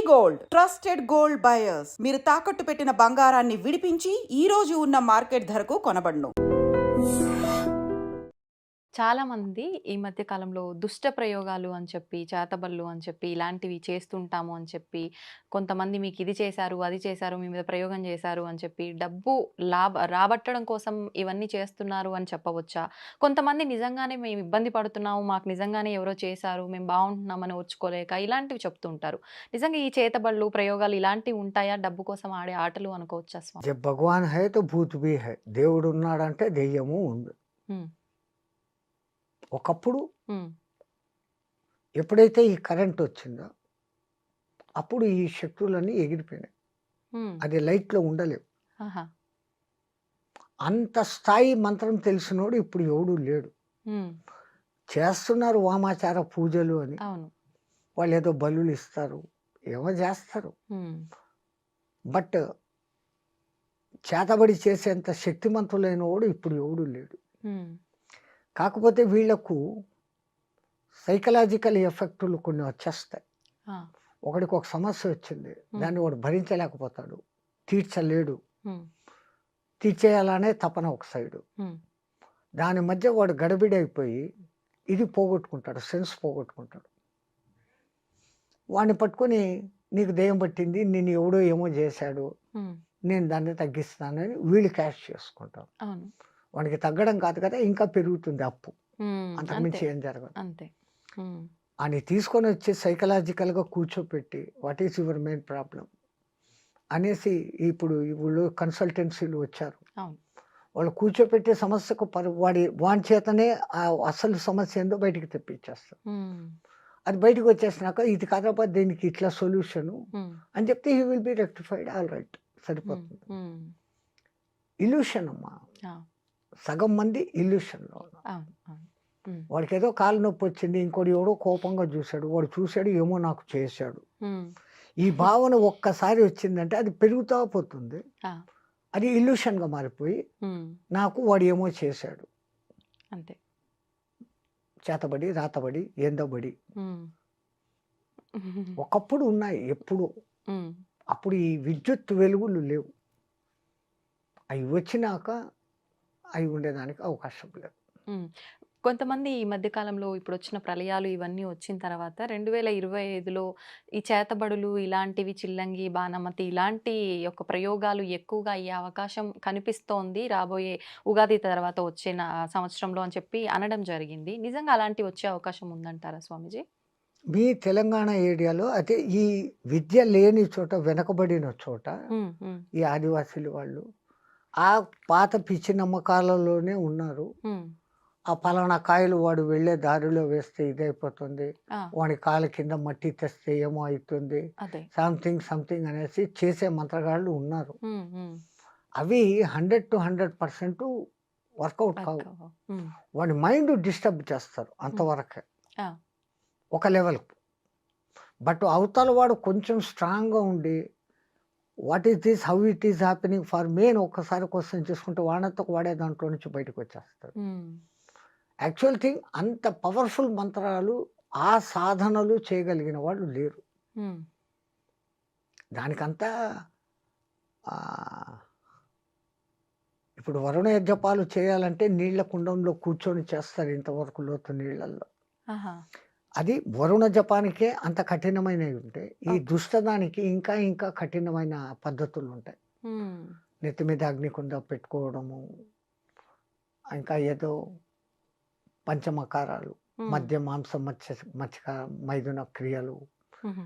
Gold trusted gold buyers మీరు తాకట్టు పెట్టిన బంగారాన్ని విడిపించి ఈ రోజు ఉన్న మార్కెట్ ధరకు కొనబడును. చాలామంది ఈ మధ్య కాలంలో దుష్ట ప్రయోగాలు అని చెప్పి, చేతబడులు అని చెప్పి, ఇలాంటివి చేస్తుంటాము అని చెప్పి, కొంతమంది మీకు ఇది చేశారు, అది చేశారు, మీ మీద ప్రయోగం చేశారు అని చెప్పి, డబ్బు రాబట్టడం కోసం ఇవన్నీ చేస్తున్నారు అని చెప్పవచ్చా? కొంతమంది నిజంగానే మేము ఇబ్బంది పడుతున్నాము, మాకు నిజంగానే ఎవరో చేశారు, మేము బాగుంటున్నామని ఓర్చుకోలేక ఇలాంటివి చెప్తుంటారు. నిజంగా ఈ చేతబడులు, ప్రయోగాలు ఇలాంటివి ఉంటాయా? డబ్బు కోసం ఆడే ఆటలు అనుకోవచ్చా స్వామి? జబ్ భగవాన్ హై తో భూత్ భీ హై. దేవుడు ఉన్నాడంటే దెయ్యము ఉంది. హ్మ్. ఒకప్పుడు హ్మ్. ఎప్పుడైతే ఈ కరెంట్ వచ్చిందో అప్పుడు ఈ శక్తులన్నీ ఎగిరిపోయినాయి. హ్మ్. అది లైట్లో ఉండలేవు. ఆహా! అంత స్థాయి మంత్రం తెలిసినోడు ఇప్పుడు ఎవడు లేడు. హ్మ్. చేస్తున్నారు వామాచార పూజలు అని. అవును. వాళ్ళు ఏదో బలులు ఇస్తారు, ఏమో చేస్తారు. హ్మ్. బట్ చేతబడి చేసేంత శక్తిమంతులైన వాడు ఇప్పుడు ఎవడు లేడు. హ్మ్. కాకపోతే వీళ్లకు సైకలాజికల్ ఎఫెక్టులు కొన్ని వచ్చేస్తాయి. ఆ! ఒకడికి ఒక సమస్య వచ్చింది, దాన్ని వాడు భరించలేకపోతాడు, తీర్చలేడు, హ్మ్. తీర్చేయాలనే తపన ఒక సైడు. హ్మ్. దాని మధ్య వాడు గడబిడైపోయి ఇది పోగొట్టుకుంటాడు, సెన్స్ పోగొట్టుకుంటాడు. వాడిని పట్టుకొని నీకు దెయ్యం పట్టింది, నేను ఎవడో ఏమో చేశాడు, హ్మ్. నేను దాన్ని తగ్గిస్తానని వీళ్ళు క్యాష్ చేసుకుంటారు. అవును. వాడికి తగ్గడం కాదు కదా, ఇంకా పెరుగుతుంది అప్పు. హ్మ్. అంతే. అంతకుమించి ఏం జరగదు. అంతే. హ్మ్. అని తీసుకొని వచ్చి సైకలాజికల్గా కూర్చోపెట్టి what is your main problem అనేసి ఇప్పుడు వీళ్ళు కన్సల్టెన్సీలు వచ్చారు. అవును. వాళ్ళు కూర్చోపెట్టే సమస్యకు వాడి చేతనే ఆ అసలు సమస్య ఏందో బయటికి తెప్పించేస్తారు. హ్మ్. అది బయటకు వచ్చేసినాక ఇది కాదబ్బా దీనికి ఇట్లా సొల్యూషను హ్మ్. అని చెప్తే he will be rectified, all right, హ్మ్. సరిపోతుంది. హ్మ్. ఇల్యూషన్ అమ్మా, ఆ! సగం మంది ఇల్యూషన్లో ఉన్నారు. అవును. అవును. హ్మ్. వాడికి ఏదో కాలు నొప్పి వచ్చింది, ఇంకోటి ఎవడో కోపంగా చూశాడు, వాడు చూశాడు ఏమో నాకు చేశాడు, హ్మ్. ఈ భావన ఒక్కసారి వచ్చిందంటే అది పెరుగుతా పోతుంది. ఆ! అది ఇల్యూషన్గా మారిపోయి హ్మ్. నాకు వాడు ఏమో చేశాడు, అంతే. చేతబడి రాతబడి ఏందో బడి. హ్మ్. ఒకప్పుడు ఉన్నాయి ఎప్పుడు, హ్మ్. అప్పుడు ఈ విద్యుత్ వెలుగులు లేవు. అవి వచ్చినాక అవి ఉండేదానికి అవకాశం లేదు. హ్మ్. కొంతమంది ఈ మధ్య కాలంలో ఇప్పుడొచ్చిన ప్రళయాలు ఇవన్నీ వచ్చిన తర్వాత 2025లో ఈ చేతబడులు ఇలాంటివి చిల్లంగి, బాణమతి ఇలాంటి యొక్క ప్రయోగాలు ఎక్కువగా అయ్యే అవకాశం కనిపిస్తోంది. రాబోయే ఉగాది తర్వాత వచ్చే సంవత్సరంలో అని చెప్పి అనడం జరిగింది. నిజంగా అలాంటివి వచ్చే అవకాశం ఉందంటారా స్వామీజీ? మీ తెలంగాణ ఏరియాలో అయితే ఈ విద్య లేని చోట, వెనకబడిన చోట హ్మ్. హ్మ్. ఈ ఆదివాసీలు వాళ్ళు ఆ పాత పిచ్చి నమ్మకాలలోనే ఉన్నారు. హ్మ్. ఆ పలానా కాయలు వాడు వెళ్ళే దారిలో వేస్తే ఇదైపోతుంది, ఆ! వాడి కాళ్ళ కింద మట్టి తెస్తే ఏమో అవుతుంది, అదే. సంథింగ్ సంథింగ్ అనేసి చేసే మంత్రగాళ్ళు ఉన్నారు. హ్మ్. హ్మ్. అవి 100% వర్కౌట్ కావు. వర్క్. హ్మ్. వాడి మైండ్ డిస్టర్బ్ చేస్తారు హ్మ్. అంతవరకే, ఆ! ఒక లెవెల్‌కు. బట్ అవతల వాడు కొంచెం స్ట్రాంగ్‌గా ఉండి what is this? How it is happening for me అని ఒక్కసారి క్వెషన్ చేసుకుంటే వాడంతకు వాడే దాంట్లో నుంచి బయటకొచ్చేస్తాడు. హ్మ్. యాక్చువల్ థింగ్ అంత పవర్‌ఫుల్ మంత్రాలు, ఆ సాధనలు చేయగలిగిన వాళ్ళు లేరు. హ్మ్. దానికంతా ఆహ్, ఇప్పుడు వరుణ యజ్ఞపాలు చేయాలంటే నీళ్ళ కుండంలో కూర్చొని చేస్తారు ఇంతవరకు లోతు నీళ్ళల్లో. ఆహా! అది వరుణ జపానికే అంత కఠినమైనవి ఉంటాయి. ఈ ఓకే. దుష్టదానికి ఇంకా ఇంకా కఠినమైన పద్ధతులుంటాయి. హ్మ్. నెత్తి మీద అగ్నికుండ పెట్టుకోవడము, ఇంకా ఏదో పంచమకారాలు, హ్మ్. మద్య, మాంసం, మత్స్య మైథున క్రియలు, హుహు.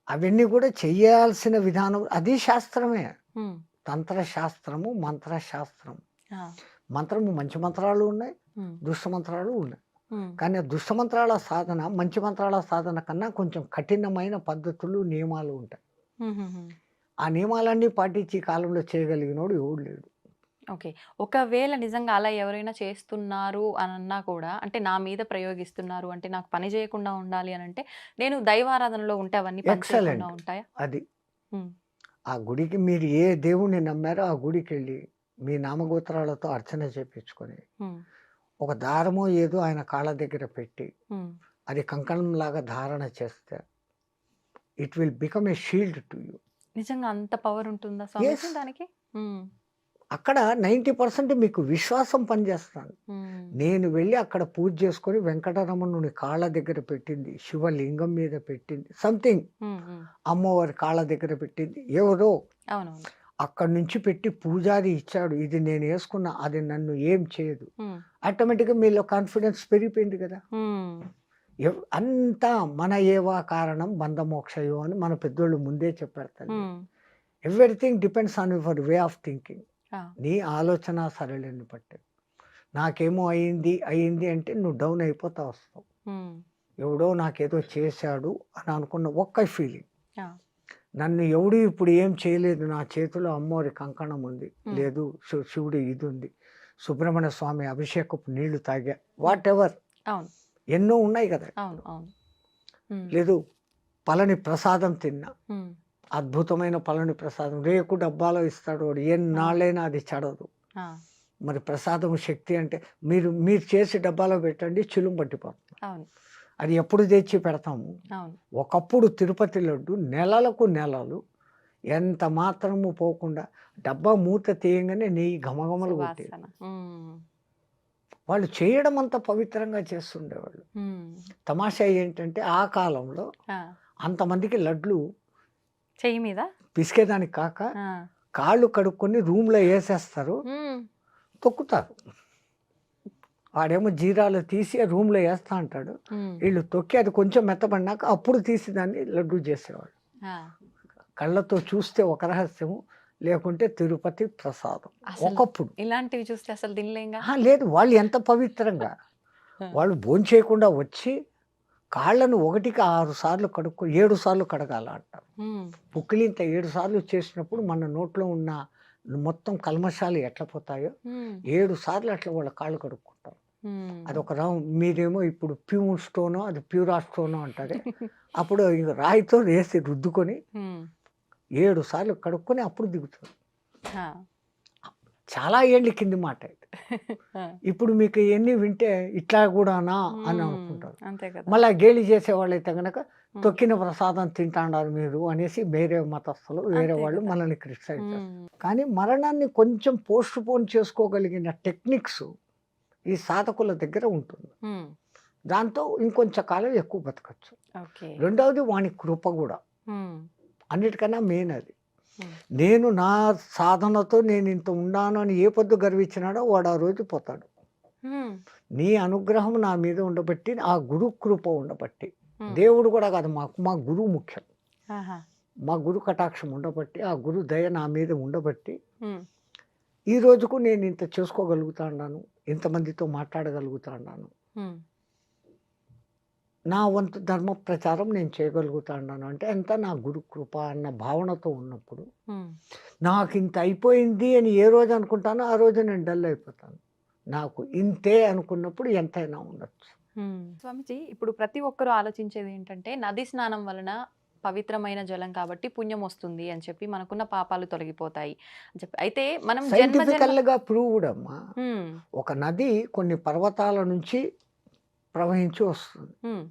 అవన్నీ కూడా చెయ్యాల్సిన విధానం అది శాస్త్రమే. హ్మ్. తంత్రశాస్త్రము, మంత్రశాస్త్రం. ఆ! మంత్రము మంచి మంత్రాలు ఉన్నాయి, హ్మ్. దుష్ట మంత్రాలు ఉన్నాయి. హ్మ్. కానీ ఆ దుష్ట మంత్రాల సాధన, మంచి మంత్రాల సాధన కన్నా కొంచెం కఠినమైన పద్ధతులు, నియమాలు ఉంటాయి. హుహుహు. ఆ నియమాలన్నీ పాటించి ఈ కాలంలో చేయగలిగినోడు ఎవడు లేడు. ఓకే. ఒకవేళ నిజంగా అలా ఎవరైనా చేస్తున్నారు అనన్నా కూడా అంటే నా మీద ప్రయోగిస్తున్నారు అంటే నాకు పని చేయకుండా ఉండాలి అనంటే నేను దైవారాధనలో ఉంటే అవన్నీ పని చేయకుండా ఎక్సలెంట్. ఉంటాయా? అది. హ్మ్. ఆ గుడికి మీరు ఏ దేవుడిని నమ్మారో ఆ గుడికెళ్ళి మీ నామగోత్రాలతో అర్చన చేపించుకొని, హ్మ్. ఒక దారమో ఏదో ఆయన కాళ్ళ దగ్గర పెట్టి, హ్మ్. అది కంకణంలాగా ధారణ చేస్తే it will become a shield to you. నిజంగా అంత పవర్ ఉంటుందా ఎస్, స్వామీజీ దానికి? హ్మ్. అక్కడ 90% మీకు విశ్వాసం పనిచేస్తుంది. హ్మ్. నేను వెళ్ళి అక్కడ పూజ చేసుకొని వెంకటరమణుని కాళ్ళ దగ్గర పెట్టింది, శివలింగం మీద పెట్టింది, సంథింగ్ హ్మ్. హ్మ్. అమ్మవారి కాళ్ళ దగ్గర పెట్టింది ఎవరో అవునవును. అక్కడి నుంచి పెట్టి పూజారి ఇచ్చాడు, ఇది నేను వేసుకున్నా, అది నన్ను ఏం చేయదు. హ్మ్. ఆటోమేటిక్గా మీలో కాన్ఫిడెన్స్ పెరిగిపోయింది కదా. హ్మ్. అంతా మన ఏవా కారణం బంధమోక్షయో అని మన పెద్దోళ్ళు ముందే చెప్పారు తల్లి. హ్మ్. Everything depends on your way of thinking. ఆ! నీ ఆలోచన సరళిని బట్టి. నాకేమో అయింది అయింది అంటే నువ్వు డౌన్ అయిపోతా వస్తావు. హ్మ్. ఎవడో నాకేదో చేశాడు అని అనుకున్న ఒక్క ఫీలింగ్. ఆ! నన్ను ఎవడు ఇప్పుడు ఏం చేయలేదు, నా చేతిలో అమ్మవారి కంకణం ఉంది, హ్మ్. లేదు శివుడి ఇది ఉంది, సుబ్రహ్మణ్య స్వామి అభిషేకపు నీళ్లు తాగా, వాట్ ఎవర్ అవును. ఎన్నో ఉన్నాయి కదా. అవును. అవును. హ్మ్. లేదు పళని ప్రసాదం తిన్నా, హ్మ్. అద్భుతమైన పళని ప్రసాదం రేకు డబ్బాలో ఇస్తాడు వాడు, ఆ! ఎన్నాళ్ళైనా అది చెడదు. ఆ! మరి ప్రసాదం శక్తి అంటే మీరు మీరు చేసి డబ్బాలో పెట్టండి, చిలుం పట్టిపోతుంది. అవును. అది ఎప్పుడు తెచ్చి పెడతాము. అవును. ఒకప్పుడు తిరుపతి లడ్డు నెలలకు నెలలు ఎంత మాత్రము పోకుండా డబ్బా మూత తీయంగానే నెయ్యి ఘమఘమలు కొట్టేది. సువాసన. హ్మ్. వాళ్ళు చేయడం అంత పవిత్రంగా చేస్తుండేవాళ్ళు. హ్మ్. తమాషా ఏంటంటే ఆ కాలంలో ఆ! అంతమందికి లడ్లు చెయ్యి మీద? పిసికేదానికి కాక ఆ! కాళ్ళు కడుక్కొని రూమ్లో వేసేస్తారు, హ్మ్. తొక్కుతారు. వాడేమో జీరాలు తీసి రూమ్లో వేస్తా అంటాడు, హ్మ్. వీళ్ళు తొక్కి అది కొంచెం మెత్తబడినాక అప్పుడు తీసి దాన్ని లడ్డు చేసేవాడు. ఆ! కళ్ళతో చూస్తే ఒక రహస్యము, లేకుంటే తిరుపతి ప్రసాదం అసలు ఒకప్పుడు. ఇలాంటివి చూస్తే అసలు తినలేంగా. లేదు వాళ్ళు ఎంత పవిత్రంగా, ఆ! వాళ్ళు భోంచేయకుండా వచ్చి కాళ్ళను 1కి 6 సార్లు కడుక్కో 7 సార్లు కడగాల అంటారు. హ్మ్. పుక్కిలింత 7 సార్లు చేసినప్పుడు మన నోట్లో ఉన్న మొత్తం కల్మషాలు ఎట్లా పోతాయో హ్మ్. 7 సార్లు అట్లా వాళ్ళ కాళ్ళు కడుక్కుంటారు. హ్మ్. అదొక మీరేమో ఇప్పుడు ప్యూర్ స్టోనో అది ప్యూరా స్టోనో అంటారే, అప్పుడు ఇంక రాయితో వేసి రుద్దుకొని హ్మ్. 7 సార్లు కడుక్కొని అప్పుడు దిగుతుంది. ఆ! చాలా ఏళ్ళ కింది మాట ఇది. ఆ! ఇప్పుడు మీకు ఎన్ని వింటే ఇట్లా కూడానా అని హ్మ్. అనుకుంటారు. అంతే కదా! మళ్ళా గేలి చేసేవాళ్ళైతే గనక హ్మ్. తొక్కిన ప్రసాదం తింటాండారు మీరు అనేసి వేరే మతస్థులు వేరే అంతే వాళ్ళు కదా! మనల్ని క్రిటిసైజ్ చేస్తారు. హ్మ్. కానీ మరణాన్ని కొంచెం పోస్ట్ పోన్ చేసుకోగలిగిన టెక్నిక్స్ ఈ సాధకుల దగ్గర ఉంటుంది. హ్మ్. దాంతో ఇంకొంచెం కాలం ఎక్కువ బతకచ్చు. ఓకే. రెండవది వాని కృప కూడా, హ్మ్. అన్నిటికన్నా మెయిన్ అది. హ్మ్. నేను నా సాధనతో నేను ఇంత ఉన్నాను అని ఏ పొద్దు గర్వించినాడో వాడు ఆ రోజు పోతాడు. హ్మ్. నీ అనుగ్రహం నా మీద ఉండబట్టి, ఆ గురు కృప ఉండబట్టి, హ్మ్. దేవుడు కూడా కాదు మాకు, మా గురువు ముఖ్యం. ఆహా! మా గురు కటాక్షం ఉండబట్టి, ఆ గురు దయ నా మీద ఉండబట్టి హ్మ్. ఈ రోజుకు నేను ఇంత చేసుకోగలుగుతా ఉన్నాను, ఇంతమందితో మాట్లాడగలుగుతా ఉన్నాను, హ్మ్. నా వంతు ధర్మ ప్రచారం నేను చేయగలుగుతా ఉన్నాను అంటే అంతా నా గురు కృప అన్న భావనతో ఉన్నప్పుడు, హ్మ్. నాకు ఇంత అయిపోయింది అని ఏ రోజు అనుకుంటానో ఆ రోజు నేను డల్ అయిపోతాను. నాకు ఇంతే అనుకున్నప్పుడు ఎంతైనా ఉండొచ్చు. హ్మ్. స్వామీజీ ఇప్పుడు ప్రతి ఒక్కరు ఆలోచించేది ఏంటంటే నది స్నానం వలన పవిత్రమైన జలం కాబట్టి పుణ్యం వస్తుంది అని చెప్పి మనకున్న పాపాలు తొలగిపోతాయి అని చెప్పి. అయితే మనం జన్మ జన్మ సైంటిఫికల్గా ప్రూవ్డ్ అమ్మా. హ్మ్. ఒక నది కొన్ని పర్వతాల నుంచి ప్రవహించి వస్తుంది, హ్మ్.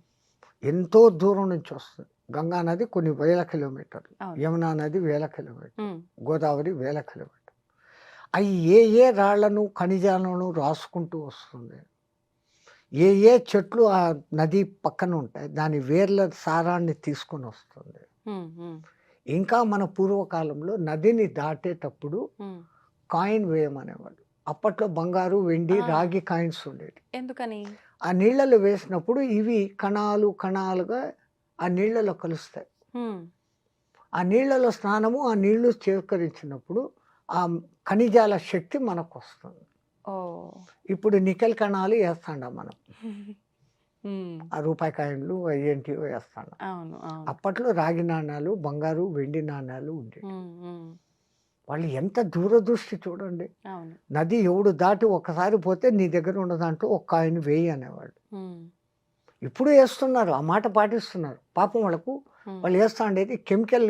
ఎంతో దూరం నుంచి వస్తుంది. గంగా నది కొన్ని వేల కిలోమీటర్లు, అవును. యమునా నది వేల కిలోమీటర్లు, హ్మ్. గోదావరి వేల కిలోమీటర్లు. అవి ఏ ఏ రాళ్లను ఖనిజాలను రాసుకుంటూ వస్తుంది, ఏ ఏ చెట్లు ఆ నది పక్కన ఉంటాయి దాని వేర్ల సారాన్ని తీసుకొని వస్తుంది. హ్మ్. హ్మ్. ఇంకా మన పూర్వకాలంలో నదిని దాటేటప్పుడు హ్మ్. కాయిన్ వేయమనేవాడు. అప్పట్లో బంగారు వెండి ఆ! రాగి కాయిన్స్ ఉండేవి. ఎందుకని? ఆ నీళ్ళలో వేసినప్పుడు ఇవి కణాలు కణాలుగా ఆ నీళ్ళలో కలుస్తాయి. హ్మ్. ఆ నీళ్ళలో స్నానము, ఆ నీళ్లు స్వీకరించినప్పుడు ఆ ఖనిజాల శక్తి మనకు వస్తుంది. ఓహ్! ఇప్పుడు నికెల్ కణాలు వేస్తాండం మనం, హ్మ్. ఆ రూపాయి కాయిన్లు ఏంటివో వేస్తాండం. అవును. అవును. అప్పట్లో రాగి నాణాలు, బంగారు వెండి నాణాలు ఉండేవి. హ్మ్. హ్మ్. వాళ్ళు ఎంత దూరదృష్టి చూడండి. అవును. నది ఎవడు దాటి ఒక్కసారి పోతే నీ దగ్గర ఉన్న దాంట్లో ఒక కాయిన్ వేయి అనేవాళ్ళు. హ్మ్. ఇప్పుడు వేస్తున్నారు, ఆ మాట పాటిస్తున్నారు. పాపం వాళ్ళకు హ్మ్. వాళ్ళు వేస్తా ఉండేది కెమికల్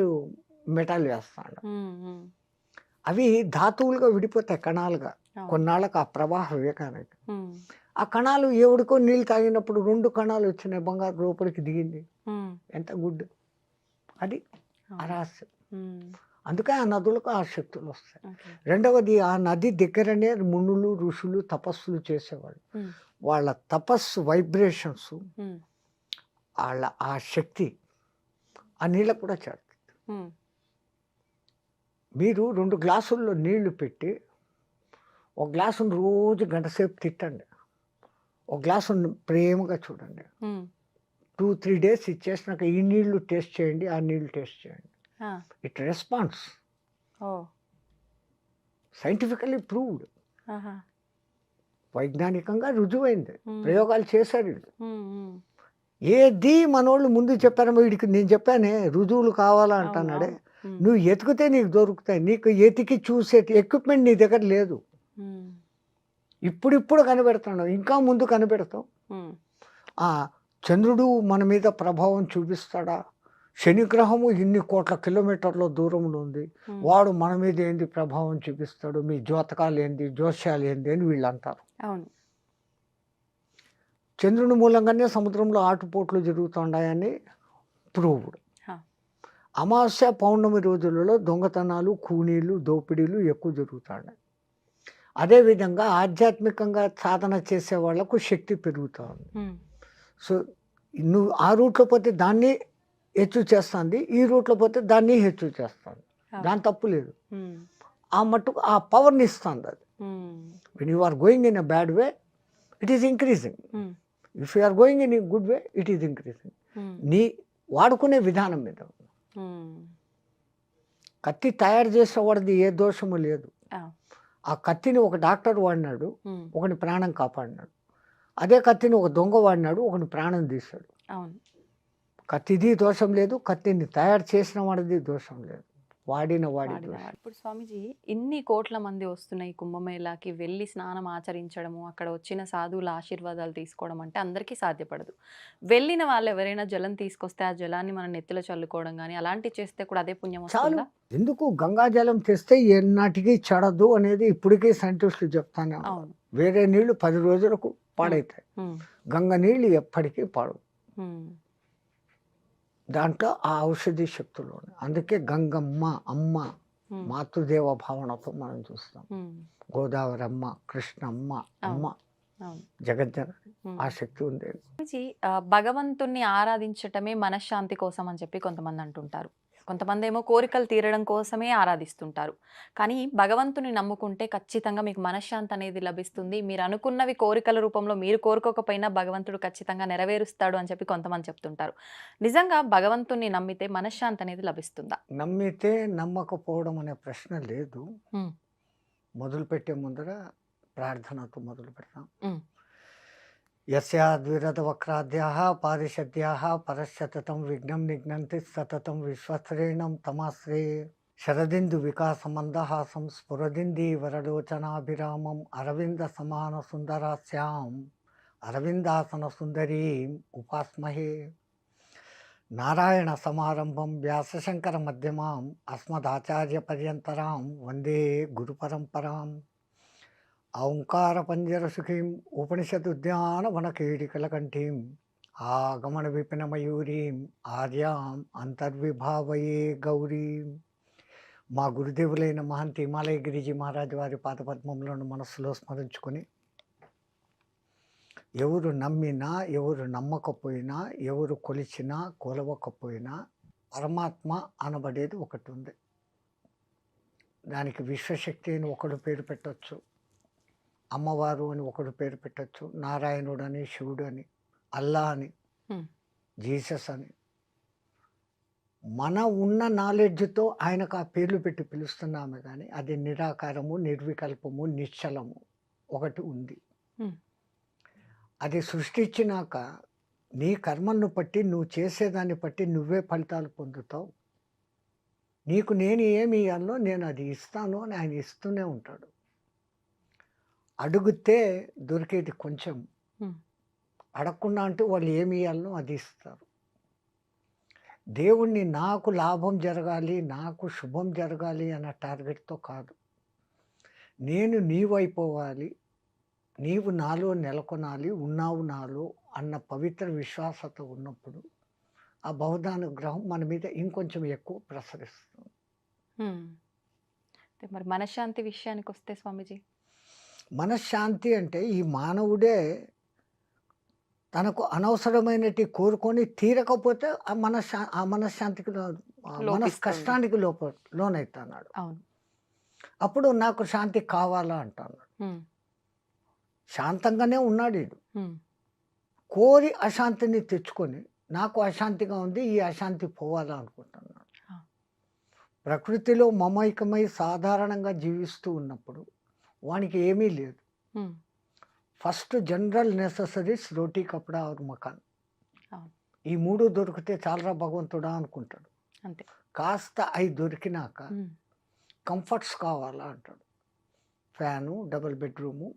మెటాల్ వేస్తాండు. హ్మ్. హ్మ్. అవి ధాతువులుగా విడిపోతాయి కణాలుగా. అవును. కొన్నాళ్ళకు ఆ ప్రవాహ వేగానికి హ్మ్. ఆ కణాలు ఎవడికో నీళ్ళు తాగినప్పుడు 2 కణాలు వచ్చినాయి, బంగారు లోపలికి దిగింది. హ్మ్. ఎంత గుడ్. అది అవును. రహస్యం. హ్మ్. అందుకే ఆ నదులకు ఆ శక్తులు వస్తాయి. ఓకే. రెండవది ఆ నది దగ్గరనే మునులు, ఋషులు తపస్సులు చేసేవాళ్ళు. హ్మ్. వాళ్ళ తపస్సు వైబ్రేషన్స్, హ్మ్. వాళ్ళ ఆ శక్తి ఆ నీళ్ళకు కూడా చేరుతుంది. హ్మ్. మీరు 2 గ్లాసుల్లో నీళ్లు పెట్టి, ఒక గ్లాసుని రోజు గంటసేపు తిట్టండి. ఒక గ్లాసుని ప్రేమగా చూడండి. హ్మ్. 2, 3 డేస్ ఇది చేసినాక ఈ నీళ్లు టేస్ట్ చేయండి, ఆ నీళ్లు టేస్ట్ చేయండి. ఆ! It response. Oh! Scientifically proved. ఆహా! వైజ్ఞానికంగా రుజువైంది. హ్మ్. ప్రయోగాలు చేశారు వీళ్ళు. హ్మ్. హ్మ్. ఏది మనోళ్ళు ముందు చెప్పారమ్మా వీడికి నేను చెప్పానే రుజువులు కావాలా అవును. అంటున్నాడే. అవును. హ్మ్. నువ్వు ఎతికితే నీకు దొరుకుతాయి. నీకు ఎతికి చూసే ఎక్విప్‌మెంట్ నీ దగ్గర లేదు. హ్మ్. ఇప్పుడిప్పుడు కనిపెడుతున్నావు. ఇంకా ముందు కనిపెడతావు. హ్మ్. ఆ! చంద్రుడు మన మీద ప్రభావం చూపిస్తాడా? శని గ్రహము ఇన్ని కోట్ల కిలోమీటర్ల దూరంలో ఉంది. హ్మ్. వాడు మన మీద ఏంది ప్రభావం చూపిస్తాడు? మీ జోతకాలేంది? జోస్యాలేంది? అని వీళ్ళంటారు. అవును. చంద్రుని మూలంగానే సముద్రంలో ఆటుపోట్లు జరుగుతుండాయని ప్రూవ్డ్. ఆ! అమావాస్య, పౌర్ణమి రోజులలో దొంగతనాలు, ఖూనీలు, దోపిడీలు ఎక్కువ జరుగుతాయి. అదేవిధంగా ఆధ్యాత్మికంగా సాధన చేసే వాళ్ళకు శక్తి పెరుగుతా ఉంది. హ్మ్. సో, నువ్వు ఆ రూట్‌లో పోతే దాన్ని హెచ్చు చేస్తుంది. ఈ రూట్‌లో పోతే దాన్ని హెచ్చు చేస్తుంది. అవును. దాని తప్పు లేదు. హ్మ్. ఆ మట్టుకు ఆ పవర్‌ని ఇస్తుంది అది. Hmm. When you are going in a bad way, it is increasing. Hmm. If you are going in a good way, it is increasing. Hmm. నీ వాడుకునే విధానం మీద. హ్మ్. కత్తి తయారు చేసేవాడిది ఏ దోషము లేదు. ఆ! ఆ కత్తిని ఒక డాక్టర్ వాడినాడు, హ్మ్. ఒకని ప్రాణం కాపాడినాడు. అదే కత్తిని ఒక దొంగ వాడినాడు, ఒకని ప్రాణం తీశాడు. అవును. కత్తిది దోషం లేదు, కత్తిని తయారు చేసిన వాడిది దోషం లేదు. వాడిన వాడి దోషం. వాడినవాడు. ఇప్పుడు స్వామీజీ ఇన్ని కోట్ల మంది వస్తున్నాయి కుంభమేళాకి వెళ్ళి స్నానం ఆచరించడము, అక్కడ వచ్చిన సాధువుల ఆశీర్వాదాలు తీసుకోవడం అంటే అందరికీ సాధ్యపడదు. వెళ్ళిన వాళ్ళు ఎవరైనా జలం తీసుకొస్తే ఆ జలాన్ని మన నెత్తిలో చల్లుకోవడం గాని, అలాంటివి చేస్తే కూడా అదే పుణ్యం చాలు. వస్తుందా? ఎందుకు గంగాజలం తెస్తే ఎన్నాటికి చెడదు అనేది ఇప్పటికీ సైంటిస్టులు చెప్తానే ఉన్నారు. అవును. వేరే నీళ్లు 10 రోజులకు హ్మ్. పాడైతాయి. హ్మ్. గంగ నీళ్లు ఎప్పటికీ పాడవు. హ్మ్. దాంట్లో ఆ ఔషధి శక్తులు ఉన్నాయి. అందుకే గంగమ్మ, అమ్మ, హ్మ్. మాతృదేవ భావనతో మనం చూస్తాం. హ్మ్. గోదావరమ్మ, కృష్ణమ్మ, అమ్మ, అవును. అవును. జగజ్జనని హ్మ్. ఆ శక్తి ఉంది. స్వామీజీ భగవంతుణ్ణి ఆరాధించటమే మనశ్శాంతి కోసం అని చెప్పి కొంతమంది అంటుంటారు. కొంతమందేమో కోరికలు తీరడం కోసమే ఆరాధిస్తుంటారు. కానీ భగవంతుని నమ్ముకుంటే ఖచ్చితంగా మీకు మనశ్శాంతి అనేది లభిస్తుంది. మీరు అనుకున్నవి కోరికల రూపంలో మీరు కోరుకోకపోయినా భగవంతుడు ఖచ్చితంగా నెరవేరుస్తాడు అని చెప్పి కొంతమంది చెప్తుంటారు. నిజంగా భగవంతుణ్ణి నమ్మితే మనశ్శాంతి అనేది లభిస్తుందా? నమ్మితే నమ్మకపోవడం అనే ప్రశ్న లేదు. హ్మ్. మొదలుపెట్టే ముందర ప్రార్థనతో మొదలు పెడతాం. హ్మ్. యస్యాద్విరదవక్రాద్యాః పారిషద్యాః పరస్యతతం విఘ్నం నిఘ్నంతి సతతం విశ్వశ్రేణం తమాశ్రయే శరదిందు వికాసమందహాసం స్ఫురదింది వరలోచనాభిరామం అరవింద సమాన సుందరాస్యాం అరవిందాసన సుందరీం ఉపాస్మహే నారాయణ సమారంభం వ్యాసశంకర మధ్యమాం అస్మదాచార్య పర్యంతరాం వందే గురు పరంపరాం ఓంకార పంజర సుఖీం ఉపనిషదుద్యాన వనకేడికలకంఠీం ఆగమన విపిన మయూరీం ఆర్యాం అంతర్విభావయే గౌరీం. మా గురుదేవులైన మహంతి హిమాలయ గిరిజీ మహారాజు వారి పాదపద్మములను మనస్సులో స్మరించుకొని ఎవరు నమ్మినా ఎవరు నమ్మకపోయినా ఎవరు కొలిచినా కొలవకపోయినా పరమాత్మ అనబడేది ఒకటి ఉంది. దానికి విశ్వశక్తి అని ఒకడు పేరు పెట్టొచ్చు, అమ్మవారు అని ఒకడు పేరు పెట్టొచ్చు, నారాయణుడు అని, శివుడు అని, అల్లా అని, హ్మ్. జీసస్ అని. మన ఉన్న నాలెడ్జ్తో ఆయనకు ఆ పేర్లు పెట్టి పిలుస్తున్నామే కానీ అది నిరాకారము, నిర్వికల్పము, నిశ్చలము ఒకటి ఉంది. హ్మ్. అది సృష్టించినాక నీ కర్మను బట్టి నువ్వు చేసేదాన్ని బట్టి నువ్వే ఫలితాలు పొందుతావు. నీకు నేను ఏమి ఇవ్వాలో నేను అది ఇస్తాను అని ఆయన ఇస్తూనే ఉంటాడు. అడిగితే దొరికేది కొంచెం, హ్మ్. అడగకుండా అంటే వాళ్ళు ఏమి ఇవ్వాలనో అది ఇస్తారు. దేవుణ్ణి నాకు లాభం జరగాలి, నాకు శుభం జరగాలి అన్న టార్గెట్తో కాదు. నేను నీవైపోవాలి, నీవు నాలో నెలకొనాలి, ఉన్నావు నాలో అన్న పవిత్ర విశ్వాసత ఉన్నప్పుడు ఆ బౌద్ధానుగ్రహం మన మీద ఇంకొంచెం ఎక్కువ ప్రసరిస్తుంది. హ్మ్. అయితే మరి మనశ్శాంతి విషయానికొస్తే స్వామీజీ? మనశ్శాంతి అంటే ఈ మానవుడే తనకు అనవసరమైనటివి కోరుకొని తీరకపోతే ఆ మనశ్శాంతికి మనసు లోపిస్తుంది. కష్టానికి లోనైతున్నాడు. అవును. అప్పుడు నాకు శాంతి కావాలా అంటున్నాడు. హ్మ్. శాంతంగానే ఉన్నాడు ఈడు. హ్మ్. కోరి అశాంతిని తెచ్చుకొని నాకు అశాంతిగా ఉంది, ఈ అశాంతి పోవాలా అనుకుంటున్నాడు. ఆ! ప్రకృతిలో మమైకమై సాధారణంగా జీవిస్తూ ఉన్నప్పుడు వానికి ఏమీ లేదు. హ్మ్. ఫస్ట్ జనరల్ నెసెసరీస్ రోటీ, కపడా ఆర్ మకాన్. అవును. ఈ 3 దొరికితే చాలరా భగవంతుడా అనుకుంటాడు. అంతే. కాస్త అయి దొరికినాక హ్మ్. కంఫర్ట్స్ కావాలా అంటాడు. Fan, double bedroom.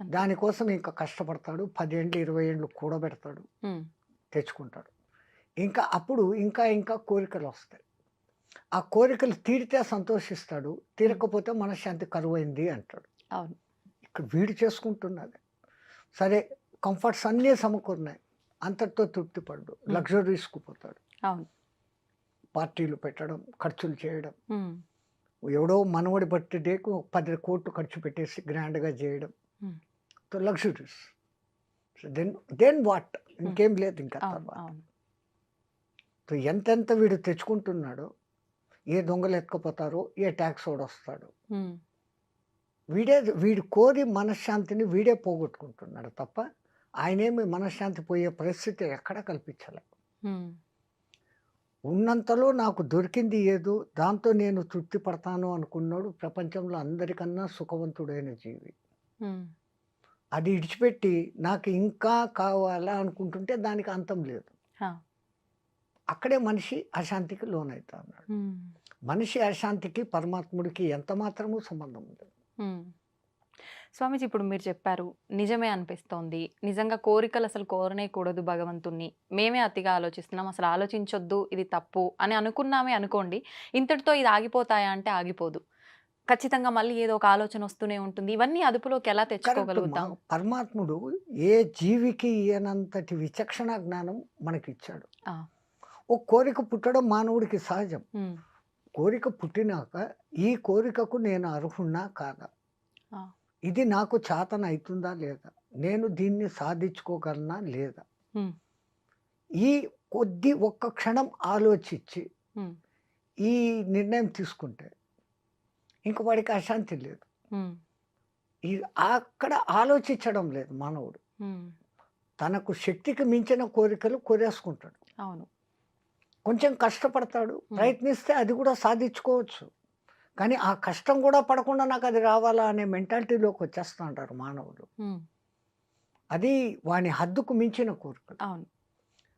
అంతే. దానికోసం ఇంకా కష్టపడతాడు. 10 ఏండ్లు, 20 ఏండ్లు కూడబెడతాడు. హ్మ్. తెచ్చుకుంటాడు. ఇంకా అప్పుడు ఇంకా కోరికలొస్తాయి. ఆ కోరికలు తీరితే సంతోషిస్తాడు. హ్మ్. తీరకపోతే మనశ్శాంతి కరువైంది అంటాడు. అవును. ఇక్కడ వీడు చేసుకుంటున్నది. సరే, కంఫర్ట్స్ అన్నీ సమకూరినాయి. అంతటితో తృప్తి పడడు. హ్మ్. లగ్జరీస్‌కి పోతాడు. అవును. పార్టీలు పెట్టడం, ఖర్చులు చేయడం. హ్మ్. ఎవడో మనవడి బర్త్‌డేకు 10 కోట్లు ఖర్చు పెట్టేసి గ్రాండ్‌గా చేయడం. Hmm. Luxuries. Then what? Hmm. ఇంకేం లేదు ఇంకా అవును. తర్వాత. అవును. ఎంతెంత వీడు తెచ్చుకుంటున్నాడో, ఏ దొంగలు ఎత్తుకుపోతారో, ఏ ట్యాక్సోడొస్తాడో. హ్మ్. వీడు కోరి మనశ్శాంతిని వీడే పోగొట్టుకుంటున్నాడు తప్ప, ఆయనేమి మనశ్శాంతి పోయే పరిస్థితి ఎక్కడా కల్పించలే. హ్మ్. ఉన్నంతలో నాకు దొరికింది ఏదో, దాంతో నేను తృప్తి పడతాను అనుకున్నోడు ప్రపంచంలో అందరికన్నా సుఖవంతుడైన జీవి. హ్మ్. అది ఇడిచిపెట్టి నాకు ఇంకా కావాలా అనుకుంటుంటే దానికి అంతం లేదు. ఆ! అక్కడే మనిషి అశాంతికి లోనైతా ఉన్నాడు. హ్మ్. మనిషి అశాంతికి పరమాత్ముడికి ఎంత మాత్రము సంబంధం ఉంది. హ్మ్. స్వామీజీ ఇప్పుడు మీరు చెప్పారు. నిజమే అనిపిస్తోంది. నిజంగా కోరికలు అసలు కోరనేకూడదు భగవంతుడిని. మేమే అతిగా ఆలోచిస్తున్నాం. అసలు ఆలోచించొద్దు. ఇది తప్పు అని అనుకున్నామే అనుకోండి. ఇంతటితో ఇది ఆగిపోతాయా అంటే ఆగిపోదు. ఖచ్చితంగా మళ్ళీ ఏదో ఒక ఆలోచన వస్తూనే ఉంటుంది. ఇవన్నీ అదుపులోకి ఎలా కరెక్ట్ మా తెచ్చుకోగలుగుతాం? పరమాత్ముడు ఏ జీవికి ఇయ్యనంతటి విచక్షణ జ్ఞానం మనకిచ్చాడు. ఆ! ఓ కోరిక పుట్టడం మానవుడికి సహజం. హ్మ్. కోరిక పుట్టినాక ఈ కోరికకు నేను అర్హున్నా కాదా? ఆ! ఇది నాకు చేతనైతుందా లేదా? నేను దీన్ని సాధించుకోగలనా లేదా? హ్మ్. ఈ ఒక్క క్షణం ఆలోచించి హ్మ్. ఈ నిర్ణయం తీసుకుంటే ఇంక వాడికి అశాంతి లేదు. హ్మ్. ఈ అక్కడ ఆలోచించడం లేదు మానవుడు. హ్మ్. తనకు శక్తికి మించిన కోరికలు కోరేసుకుంటాడు. అవును. కొంచెం కష్టపడతాడు. హ్మ్. ప్రయత్నిస్తే అది కూడా సాధించుకోవచ్చు. కానీ ఆ కష్టం కూడా పడకుండా నాకది రావాలా అనే మెంటాలిటీలోకి వచ్చేస్తా ఉంటారు మానవులు. హ్మ్. అది వాని హద్దుకు మించిన కోరికలు. అవును.